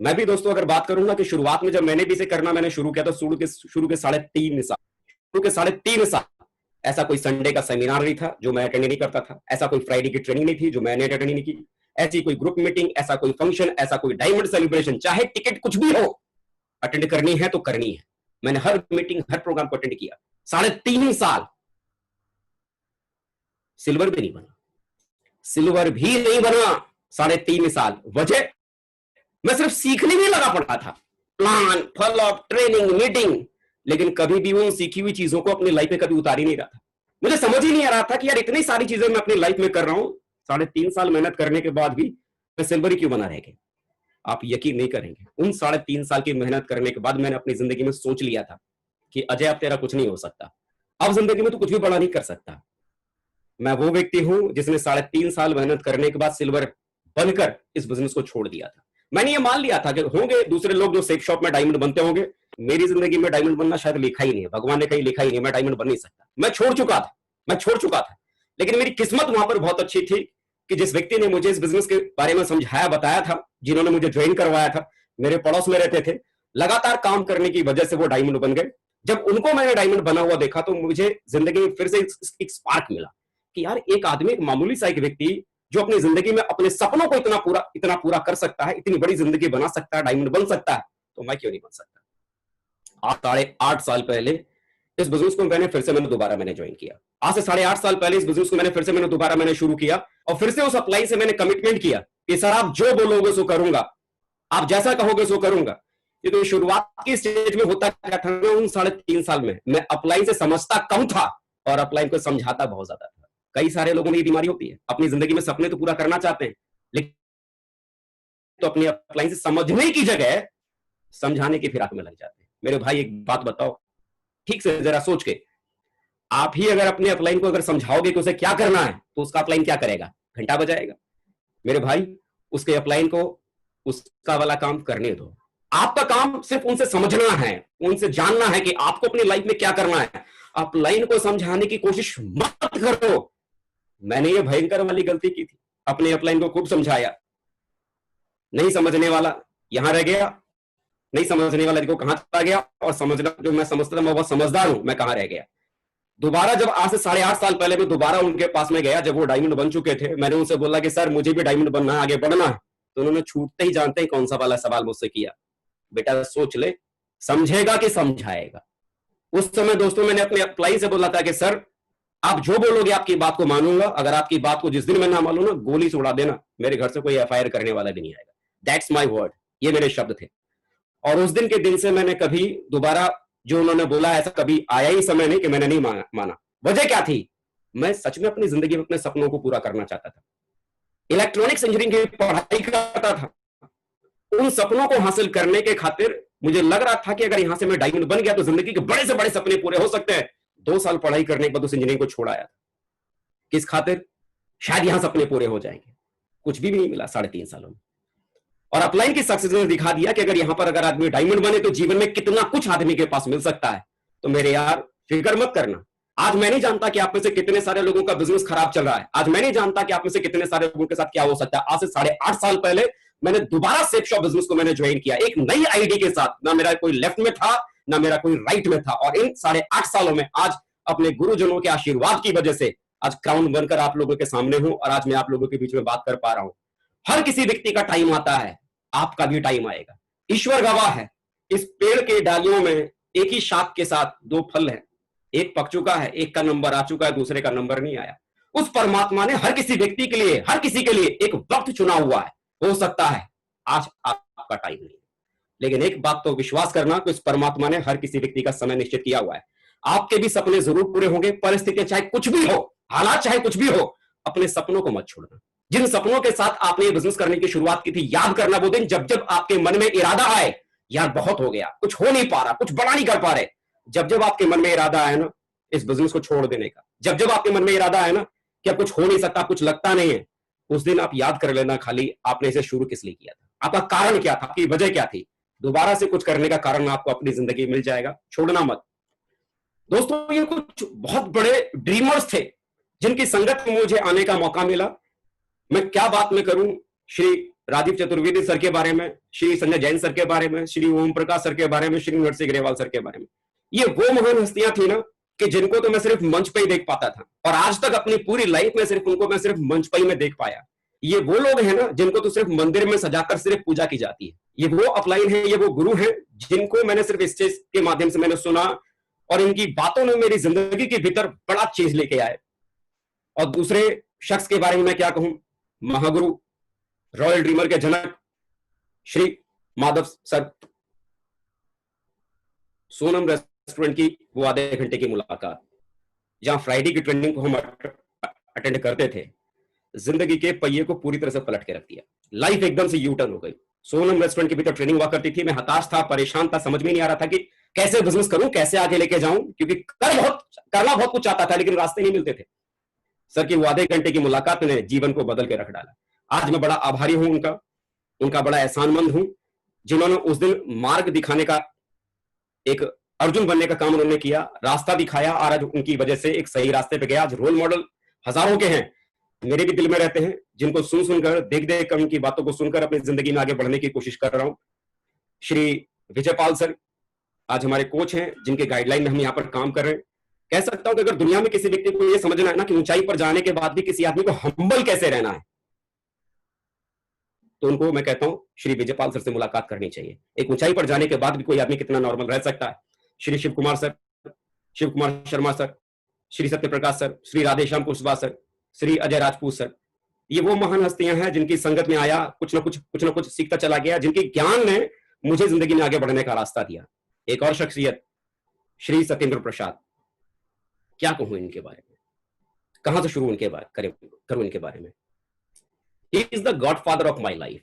मैं भी दोस्तों अगर बात करूं ना, कि शुरुआत में जब मैंने भी इसे करना मैंने शुरू किया, तो शुरू के 3.5 साल ऐसा कोई संडे का सेमिनार नहीं था जो मैं अटेंड नहीं करता था, ऐसा कोई फ्राइडे की ट्रेनिंग नहीं थी जो मैंने अटेंड नहीं की, ऐसी कोई ग्रुप मीटिंग, ऐसा कोई फंक्शन, ऐसा कोई डायमंड सेलिब्रेशन, चाहे टिकट कुछ भी हो, अटेंड करनी है तो करनी है। मैंने हर मीटिंग, हर प्रोग्राम को अटेंड किया। 3.5 साल सिल्वर भी नहीं बना, सिल्वर भी नहीं बना 3.5 साल। वजह, मैं सिर्फ सीखने में लगा पड़ा था, प्लान, फॉलोअप, ट्रेनिंग, मीटिंग, लेकिन कभी भी उन सीखी हुई चीजों को अपनी लाइफ में कभी उतार ही नहीं रहा था। मुझे समझ ही नहीं आ रहा था कि यार इतनी सारी चीजें मैं अपनी लाइफ में कर रहा हूं, 3.5 साल मेहनत करने के बाद भी मैं सिल्वर ही क्यों बना रह गया। आप यकीन नहीं करेंगे, उन 3.5 साल की मेहनत करने के बाद मैंने अपनी जिंदगी में सोच लिया था कि अजय अब तेरा कुछ नहीं हो सकता, अब जिंदगी में तो कुछ भी बड़ा नहीं कर सकता। मैं वो व्यक्ति हूं जिसने 3.5 साल मेहनत करने के बाद सिल्वर बनकर इस बिजनेस को छोड़ दिया था। मैंने ये मान लिया था कि होंगे दूसरे लोग जो सेफ शॉप में डायमंड बनते होंगे, मेरी जिंदगी में डायमंड बनना शायद लिखा ही नहीं है, भगवान ने कहीं लिखा ही नहीं, मैं डायमंड बन नहीं सकता। मैं छोड़ चुका था। लेकिन मेरी किस्मत वहां पर बहुत अच्छी थी कि जिस व्यक्ति ने मुझे इस बिजनेस के बारे में समझाया, बताया था, जिन्होंने मुझे ज्वाइन करवाया था, मेरे पड़ोस में रहते थे, लगातार काम करने की वजह से वो डायमंड बन गए। जब उनको मैंने डायमंड बना हुआ देखा तो मुझे जिंदगी में फिर से एक स्पार्क मिला कि यार एक आदमी, एक मामूली सा एक व्यक्ति जो अपनी जिंदगी में अपने सपनों को इतना पूरा कर सकता है, इतनी बड़ी जिंदगी बना सकता है, डायमंड बन सकता है, तो मैं क्यों नहीं बन सकता। 8.5 साल पहले इस बिजनेस को मैंने दोबारा ज्वाइन किया। आज से 8.5 साल पहले इस बिजनेस को मैंने दोबारा शुरू किया, और फिर से उस अप्लाई से मैंने कमिटमेंट किया कि सर आप जो बोलोगे सो करूंगा, आप जैसा कहोगे सो करूंगा। क्योंकि शुरुआत की स्टेज में होता क्या था, उन 3.5 साल में मैं अप्लाई से समझता कम था और अप्लाई को समझाता बहुत ज्यादा था। कई सारे लोगों में ये बीमारी होती है, अपनी जिंदगी में सपने तो पूरा करना चाहते हैं, लेकिन तो अपनी अपलाइन से समझने की जगह समझाने की फिराक में लग जाते हैं। मेरे भाई एक बात बताओ, ठीक से जरा सोच के, आप ही अगर अपने अपलाइन को अगर समझाओगे कि उसे क्या करना है, तो उसका अपलाइन क्या करेगा? घंटा बजाएगा। मेरे भाई, उसके अपलाइन को उसका वाला काम करने दो। आपका काम सिर्फ उनसे समझना है, उनसे जानना है कि आपको अपनी लाइफ में क्या करना है। अपलाइन को समझाने की कोशिश मत करो। मैंने ये भयंकर वाली गलती की थी, अपने अपलाइन को खूब समझाया, नहीं समझने वाला यहां रह गया, नहीं समझने वाला देखो कहां चला गया, और समझना जो मैं समझता था मैं बहुत समझदार हूं, मैं कहां रह गया। दोबारा जब आज से 8.5 साल पहले मैं दोबारा उनके पास में गया, जब वो डायमंड बन चुके थे, मैंने उनसे बोला कि सर मुझे भी डायमंड बनना है, आगे बढ़ना है। तो उन्होंने छूटते ही जानते ही कौन सा वाला सवाल मुझसे किया, बेटा सोच ले, समझेगा कि समझाएगा। उस समय दोस्तों मैंने अपने अप्लाई से बोला था कि सर आप जो बोलोगे आपकी बात को मानूंगा, अगर आपकी बात को जिस दिन मैं ना मानूं ना, गोली से उड़ा देना, मेरे घर से कोई एफआईआर करने वाला भी नहीं आएगा। दैट्स माई वर्ड, ये मेरे शब्द थे। और उस दिन के दिन से मैंने कभी दोबारा जो उन्होंने बोला ऐसा कभी आया ही समय नहीं कि मैंने नहीं माना। वजह क्या थी? मैं सच में अपनी जिंदगी में अपने सपनों को पूरा करना चाहता था, इलेक्ट्रॉनिक्स इंजीनियरिंग की पढ़ाई करता था। उन सपनों को हासिल करने के खातिर मुझे लग रहा था कि अगर यहां से मैं डायमंड बन गया तो जिंदगी के बड़े से बड़े सपने पूरे हो सकते हैं। 2 साल पढ़ाई करने के बाद उस इंजीनियरिंग को छोड़ आया। किस खातिर? शायद यहां सपने पूरे हो जाएंगे। कुछ भी नहीं मिला 3.5 सालों में। और अपलाइन की सक्सेस ने दिखा दिया कि अगर यहां पर अगर आदमी डायमंड बने तो जीवन में कितना कुछ आदमी के पास मिल सकता है। तो मेरे यार फिक्र मत करना। आज मैं नहीं जानता कि आप में से कितने सारे लोगों का बिजनेस खराब चल रहा है, आज मैं नहीं जानता कि आप में से कितने सारे लोगों के साथ क्या हो सकता है। आज से 8.5 साल पहले मैंने दोबारा सेफ शॉप बिजनेस को मैंने ज्वाइन किया, एक नई आईडी के साथ। ना मेरा कोई लेफ्ट में था, ना मेरा कोई राइट में था। और इन 8.5 सालों में आज अपने गुरुजनों के आशीर्वाद की वजह से आज क्राउन बनकर आप लोगों के सामने हूं और आज मैं आप लोगों के बीच में बात कर पा रहा हूं। हर किसी व्यक्ति का टाइम आता है, आपका भी टाइम आएगा। ईश्वर गवाह है, इस पेड़ के डालियों में एक ही शाख के साथ 2 फल हैं, एक पक चुका है, एक का नंबर आ चुका है, दूसरे का नंबर नहीं आया। उस परमात्मा ने हर किसी व्यक्ति के लिए, हर किसी के लिए एक वक्त चुना हुआ है। हो सकता है आज आपका टाइम नहीं, लेकिन एक बात तो विश्वास करना कि इस परमात्मा ने हर किसी व्यक्ति का समय निश्चित किया हुआ है। आपके भी सपने जरूर पूरे होंगे, परिस्थितियां चाहे कुछ भी हो, हालात चाहे कुछ भी हो, अपने सपनों को मत छोड़ना। जिन सपनों के साथ आपने बिजनेस करने की शुरुआत की थी, याद करना वो दिन जब जब आपके मन में इरादा आए, यार बहुत हो गया, कुछ हो नहीं पा रहा, कुछ बड़ा नहीं कर पा रहे, जब जब आपके मन में इरादा आया ना इस बिजनेस को छोड़ देने का, जब जब आपके मन में इरादा आया ना कि अब कुछ हो नहीं सकता, कुछ लगता नहीं है, उस दिन आप याद कर लेना खाली आपने इसे शुरू किस लिए किया था, आपका कारण क्या था, आपकी वजह क्या थी। दोबारा से कुछ करने का कारण आपको अपनी जिंदगी मिल जाएगा, छोड़ना मत। दोस्तों ये कुछ बहुत बड़े ड्रीमर्स थे जिनकी संगत में मुझे आने का मौका मिला। मैं क्या बात में करूं, श्री राजीव चतुर्वेदी सर के बारे में, श्री संजय जैन सर के बारे में, श्री ओम प्रकाश सर के बारे में, श्री नरसिंह ग्रेवाल सर के बारे में। ये वो महान हस्तियां थी ना कि जिनको तो मैं सिर्फ मंच पे ही देख पाता था, और आज तक अपनी पूरी लाइफ में सिर्फ उनको मैं सिर्फ मंच पे ही में देख पाया। ये वो लोग हैं ना जिनको तो सिर्फ मंदिर में सजाकर सिर्फ पूजा की जाती है। ये वो अपलाइन है, ये वो गुरु हैं जिनको मैंने सिर्फ स्टेज के माध्यम से मैंने सुना, और इनकी बातों ने मेरी जिंदगी के भीतर बड़ा चेंज लेके आए। और दूसरे शख्स के बारे में मैं क्या कहूं, महागुरु, रॉयल ड्रीमर के जनक श्री माधव सर। सोनम रेस्टोरेंट की वो आधे घंटे की मुलाकात, जहां फ्राइडे की ट्रेनिंग को हम अटेंड करते थे, जिंदगी के पहिए को पूरी तरह से पलट के रख दिया। लाइफ एकदम से यू टर्न हो गई। सोनम रेस्टोरेंट के भीतर ट्रेनिंग हुआ करती थी, मैं हताश था, परेशान था, समझ में नहीं आ रहा था कि कैसे बिजनेस करूं, कैसे आगे लेके जाऊं, क्योंकि करना बहुत कुछ चाहता था लेकिन रास्ते नहीं मिलते थे। सर की वो आधे घंटे की मुलाकात ने जीवन को बदल के रख डाला। आज मैं बड़ा आभारी हूं उनका बड़ा एहसानमंद हूं, जिन्होंने उस दिन मार्ग दिखाने का, एक अर्जुन बनने का काम उन्होंने किया, रास्ता दिखाया, और आज उनकी वजह से एक सही रास्ते पे गया। आज रोल मॉडल हजारों के हैं, मेरे भी दिल में रहते हैं, जिनको सुनकर, देख कर, उनकी बातों को सुनकर अपनी जिंदगी में आगे बढ़ने की कोशिश कर रहा हूं। श्री विजयपाल सर आज हमारे कोच हैं, जिनके गाइडलाइन में हम यहाँ पर काम कर रहे हैं। कह सकता हूं कि अगर दुनिया में किसी व्यक्ति को यह समझना है ना कि ऊंचाई पर जाने के बाद भी किसी आदमी को हम्बल कैसे रहना है, तो उनको मैं कहता हूं श्री विजयपाल सर से मुलाकात करनी चाहिए। एक ऊंचाई पर जाने के बाद भी कोई आदमी कितना नॉर्मल रह सकता है। Shri Shiv Kumar sir, Shiv Kumar Sharma sir, Shri Satyaprakash sir, Shri Radheshyam Kushwaha sir, Shri Ajay Rajput sir, ये वो महान हस्तियां हैं जिनकी संगत में आया, कुछ ना कुछ सीखता चला गया, जिनके ज्ञान ने मुझे जिंदगी में आगे बढ़ने का रास्ता दिया। एक और शख्सियत श्री सत्येंद्र प्रसाद, क्या कहूं इनके बारे में, कहां से शुरू करूं इनके बारे में। He is the God father of my life,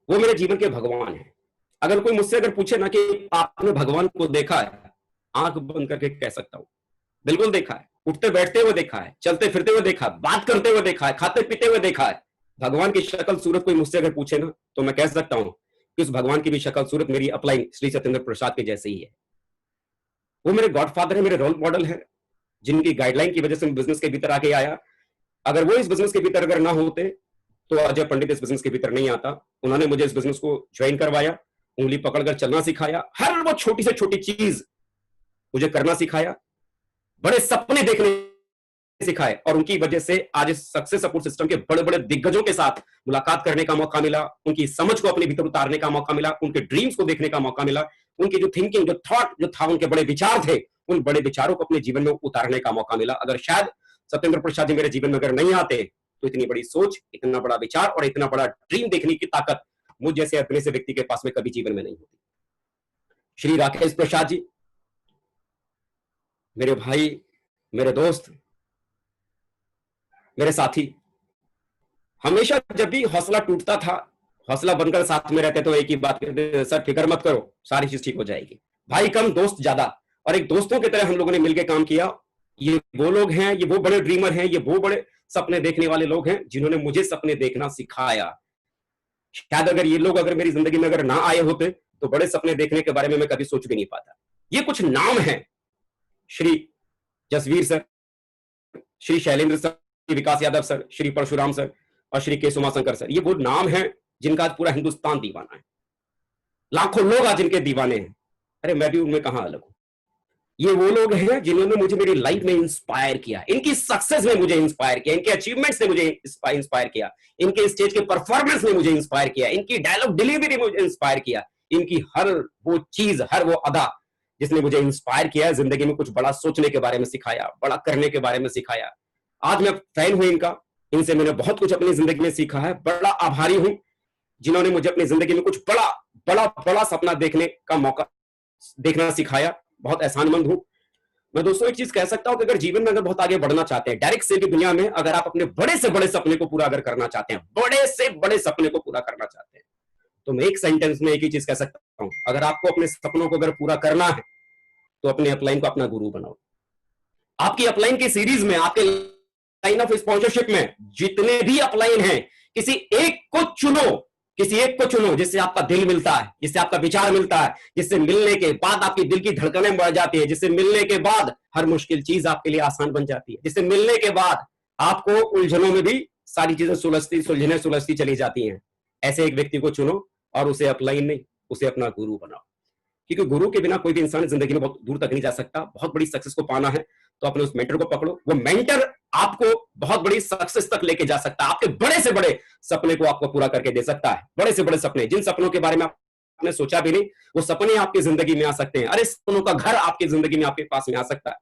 वो मेरे जीवन के भगवान है। अगर कोई मुझसे अगर पूछे ना कि आपने भगवान को देखा है, आंख बंद करके कह सकता हूं बिल्कुल देखा है। उठते बैठते हुए देखा है, चलते फिरते हुए देखा है, बात करते हुए देखा है, खाते पीते हुए देखा है। भगवान की शक्ल सूरत कोई मुझसे अगर पूछे ना, तो मैं कह सकता हूं कि उस भगवान की भी शक्ल सूरत मेरी अपलाइन श्री सत्येंद्र प्रसाद के जैसे ही है। वो मेरे गॉडफादर है, मेरे रोल मॉडल है, जिनकी गाइडलाइन की वजह से मैं बिजनेस के भीतर आके आया। अगर वो इस बिजनेस के भीतर अगर ना होते तो अजय पंडित इस बिजनेस के भीतर नहीं आता। उन्होंने मुझे इस बिजनेस को ज्वाइन करवाया, उंगली पकड़कर चलना सिखाया, हर वो छोटी से छोटी चीज मुझे करना सिखाया, बड़े सपने देखने सिखाए, और उनकी वजह से आज इस सक्सेस सपोर्ट सिस्टम के बड़े बड़े दिग्गजों के साथ मुलाकात करने का मौका मिला, उनकी समझ को अपने भीतर उतारने का मौका मिला, उनके ड्रीम्स को देखने का मौका मिला, उनकी जो थिंकिंग, जो थॉट जो था, उनके बड़े विचार थे, उन बड़े विचारों को अपने जीवन में उतारने का मौका मिला। अगर शायद सत्येंद्र प्रसाद जी मेरे जीवन में अगर नहीं आते तो इतनी बड़ी सोच, इतना बड़ा विचार और इतना बड़ा ड्रीम देखने की ताकत मुझ जैसे अपने से व्यक्ति के पास में कभी जीवन में नहीं होती। श्री राकेश प्रसाद जी मेरे भाई, मेरे दोस्त, मेरे साथी, हमेशा जब भी हौसला टूटता था, हौसला बनकर साथ में रहते तो एक ही बात कहते, सर फिक्र मत करो, सारी चीज ठीक हो जाएगी। भाई कम दोस्त ज्यादा, और एक दोस्तों की तरह हम लोगों ने मिलकर काम किया। ये वो लोग हैं, ये वो बड़े ड्रीमर हैं, ये वो बड़े सपने देखने वाले लोग हैं जिन्होंने मुझे सपने देखना सिखाया। शायद अगर ये लोग अगर मेरी जिंदगी में अगर ना आए होते तो बड़े सपने देखने के बारे में मैं कभी सोच भी नहीं पाता। ये कुछ नाम हैं, श्री जसवीर सर, श्री शैलेंद्र सर, विकास यादव सर, श्री परशुराम सर और श्री के उमाशंकर सर। ये वो नाम हैं जिनका आज पूरा हिंदुस्तान दीवाना है, लाखों लोग आज इनके दीवाने हैं। अरे मैं भी उनमें कहां अलग हूं। ये वो लोग हैं जिन्होंने मुझे मेरी लाइफ में इंस्पायर किया, इनकी सक्सेस ने मुझे इंस्पायर किया, इनके अचीवमेंट्स ने मुझे इंस्पायर किया, इनके स्टेज के परफॉर्मेंस ने मुझे इंस्पायर किया, इनकी डायलॉग डिलीवरी ने मुझे इंस्पायर किया, इनकी हर वो चीज, हर वो अदा जिसने मुझे इंस्पायर किया, जिंदगी में कुछ बड़ा सोचने के बारे में सिखाया, बड़ा करने के बारे में सिखाया। आज मैं फैन हूं इनका, इनसे मैंने बहुत कुछ अपनी जिंदगी में सीखा है। बड़ा आभारी हूं जिन्होंने मुझे अपनी जिंदगी में कुछ बड़ा बड़ा बड़ा सपना देखने का मौका, देखना सिखाया। बहुत एहसानमंद हूं मैं। दोस्तों एक चीज कह सकता हूं कि अगर जीवन में अगर बहुत आगे बढ़ना चाहते हैं, डायरेक्ट सेल की दुनिया में अगर आप अपने बड़े से बड़े सपने को पूरा अगर करना चाहते हैं, बड़े से बड़े सपने को पूरा करना चाहते हैं, तो मैं एक सेंटेंस में एक ही चीज कह सकता हूं, अगर आपको अपने सपनों को अगर पूरा करना है तो अपने अपलाइन को अपना गुरु बनाओ। आपकी अपलाइन की सीरीज में, आपके लाइन ऑफ स्पॉन्सरशिप में जितने भी अपलाइन हैं, किसी एक को चुनो, किसी एक को चुनो जिससे आपका दिल मिलता है, जिससे आपका विचार मिलता है, जिससे मिलने के बाद आपकी दिल की धड़कनें बढ़ जाती है, जिससे मिलने के बाद हर मुश्किल चीज आपके लिए आसान बन जाती है, जिससे मिलने के बाद आपको उलझनों में भी सारी चीजें सुलझती चली जाती हैं। ऐसे एक व्यक्ति को चुनो और उसे अपलाइन नहीं, उसे अपना गुरु बनाओ। क्योंकि गुरु के बिना कोई भी इंसान जिंदगी में बहुत दूर तक नहीं जा सकता। बहुत बड़ी सक्सेस को पाना है तो अपने उस मेंटर को पकड़ो, वो मेंटर आपको बहुत बड़ी सक्सेस तक लेके जा सकता है, आपके बड़े से बड़े सपने को आपको पूरा करके दे सकता है। बड़े से बड़े सपने, जिन सपनों के बारे में आपने सोचा भी नहीं, वो सपने आपकी जिंदगी में आ सकते हैं। अरे सपनों का घर आपकी जिंदगी में, आपके पास में आ सकता है।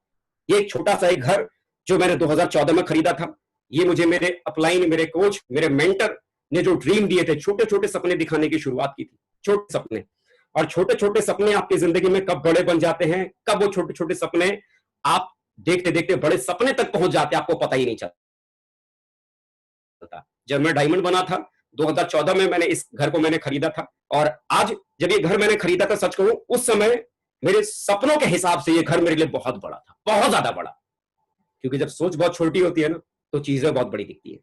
ये एक छोटा सा एक घर जो मैंने 2014 में खरीदा था, ये मुझे मेरे अपलाइन, मेरे कोच, मेरे मेंटर ने जो ड्रीम दिए थे, छोटे छोटे सपने दिखाने की शुरुआत की थी, छोटे सपने। और छोटे छोटे सपने आपकी जिंदगी में कब बड़े बन जाते हैं, कब वो छोटे छोटे सपने आप देखते देखते बड़े सपने तक पहुंच जाते हैं, आपको पता ही नहीं चलता। जब मैं डायमंड बना था 2014 में, मैंने इस घर को मैंने खरीदा था, और आज जब ये घर मैंने खरीदा था, सच कहूं उस समय मेरे सपनों के हिसाब से ये घर मेरे लिए बहुत बड़ा था, बहुत ज्यादा बड़ा। क्योंकि जब सोच बहुत छोटी होती है ना, तो चीजें बहुत बड़ी दिखती है।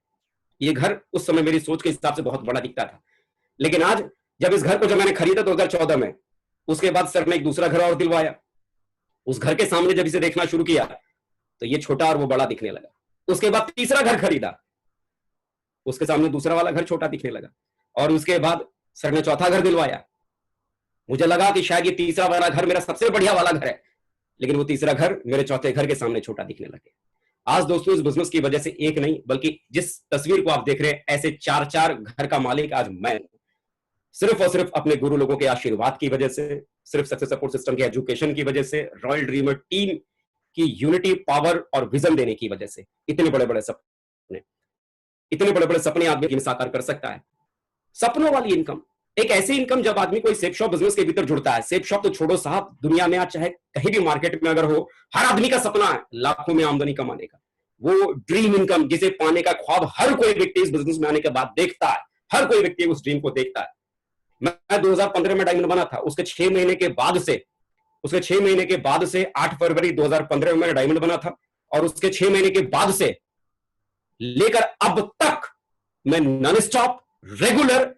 ये घर उस समय मेरी सोच के हिसाब से बहुत बड़ा दिखता था। लेकिन आज जब इस घर को जब मैंने खरीदा 2014 में, उसके बाद सर ने एक दूसरा घर और दिलवाया। उस घर के सामने जब इसे देखना शुरू किया तो ये छोटा और वो बड़ा दिखने लगा। उसके बाद तीसरा घर खरीदा, उसके सामने दूसरा वाला घर छोटा दिखने लगा, और उसके बाद सर ने चौथा घर दिलवाया। मुझे लगा कि शायद ये तीसरा वाला घर मेरा सबसे बढ़िया वाला घर है, लेकिन वो तीसरा घर मेरे चौथे घर के सामने छोटा दिखने लगे। आज दोस्तों इस बिजनेस की वजह से एक नहीं, बल्कि जिस तस्वीर को आप देख रहे हैं, ऐसे 4-4 घर का मालिक आज मैं, सिर्फ और सिर्फ अपने गुरु लोगों के आशीर्वाद की वजह से, सिर्फ सक्सेस सपोर्ट सिस्टम के एजुकेशन की वजह से, रॉयल ड्रीमर टीम की यूनिटी, पावर और विजन देने की वजह से इतने बड़े बड़े सपने आदमी साकार कर सकता है। सपनों वाली इनकम, एक ऐसी इनकम जब आदमी कोई सेप शॉप बिजनेस के भीतर जुड़ता है। सेप शॉप तो छोड़ो साहब, दुनिया में आज चाहे कहीं भी मार्केट में अगर हो, हर आदमी का सपना है लाखों में आमदनी कमाने का। वो ड्रीम इनकम जिसे पाने का ख्वाब हर कोई व्यक्ति इस बिजनेस में आने के बाद देखता है, हर कोई व्यक्ति उस ड्रीम को देखता है। मैं 2015 में डायमंड बना था, उसके 6 महीने के बाद से 8 फरवरी 2015 में डायमंड बना था, और उसके 6 महीने के बाद से लेकर अब तक मैं नॉन स्टॉप रेगुलर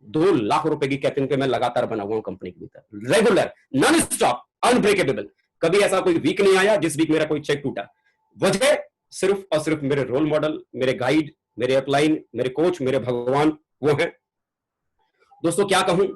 2 लाख रुपए की कैपिंग पे मैं लगातार बना हुआ हूं कंपनी के भीतर, रेगुलर नॉन स्टॉप अनब्रेकेबल। कभी ऐसा कोई वीक नहीं आया जिस वीक मेरा कोई चेक टूटा। वजह सिर्फ और सिर्फ मेरे रोल मॉडल, मेरे गाइड, मेरे अपलाइन, मेरे कोच, मेरे भगवान वो है। दोस्तों क्या कहूं,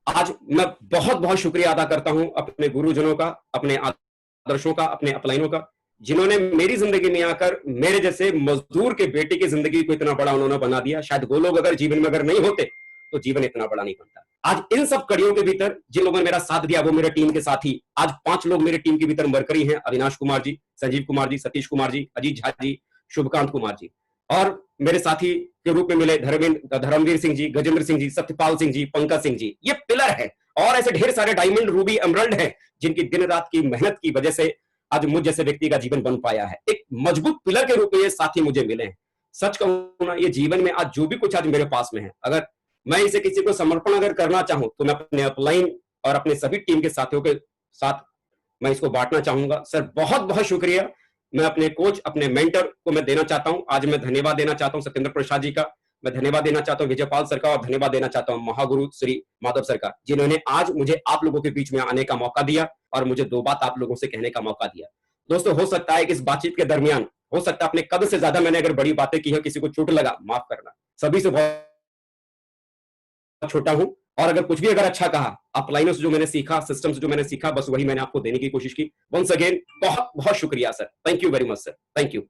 आज मैं बहुत बहुत शुक्रिया अदा करता हूं अपने गुरुजनों का, अपने आदर्शों का, अपने अपलाइनों का, जिन्होंने मेरी जिंदगी में आकर मेरे जैसे मजदूर के बेटे की जिंदगी को इतना बड़ा उन्होंने बना दिया। शायद वो लोग अगर जीवन में अगर नहीं होते तो जीवन इतना बड़ा नहीं बनता। आज इन सब कड़ियों के भीतर जिन लोगों ने मेरा साथ दिया वो मेरे टीम के साथी, आज 5 लोग मेरे टीम के भीतर मरकरी हैं। अविनाश कुमार जी, संजीव कुमार जी, सतीश कुमार जी, अजीत झा जी, शुभकांत कुमार जी, और मेरे साथी के रूप में मिले धर्मवीर सिंह जी, गजेंद्र सिंह जी, सत्यपाल सिंह जी, पंकज सिंह जी। ये पिलर है, और ऐसे ढेर सारे डायमंड, रूबी, एमरल्ड हैं जिनकी दिन रात की मेहनत की वजह से आज मुझ जैसे व्यक्ति का जीवन बन पाया है। एक मजबूत पिलर के रूप में ये साथी मुझे मिले हैं। सच कहूं ना, ये जीवन में आज जो भी कुछ आज मेरे पास में है, अगर मैं इसे किसी को समर्पण अगर करना चाहूं तो मैं अपने अपलाइन और अपने सभी टीम के साथियों के साथ मैं इसको बांटना चाहूंगा। सर बहुत बहुत शुक्रिया। मैं अपने कोच, अपने मेंटर को मैं देना चाहता हूं। आज मैं धन्यवाद देना चाहता हूं सत्येंद्र प्रसाद जी का, मैं धन्यवाद देना चाहता हूं विजयपाल सर का, और धन्यवाद देना चाहता हूं महागुरु श्री माधव सर का, जिन्होंने आज मुझे आप लोगों के बीच में आने का मौका दिया और मुझे 2 बात आप लोगों से कहने का मौका दिया। दोस्तों हो सकता है कि इस बातचीत के दरमियान, हो सकता है अपने कद से ज्यादा मैंने अगर बड़ी बातें की है, किसी को चोट लगा, माफ करना, सभी से बहुत छोटा हूं। और अगर कुछ भी अगर अच्छा कहा, अपलाइनों से जो मैंने सीखा, सिस्टम से जो मैंने सीखा, बस वही मैंने आपको देने की कोशिश की। वंस अगेन बहुत बहुत शुक्रिया sir, thank you very much sir, thank you.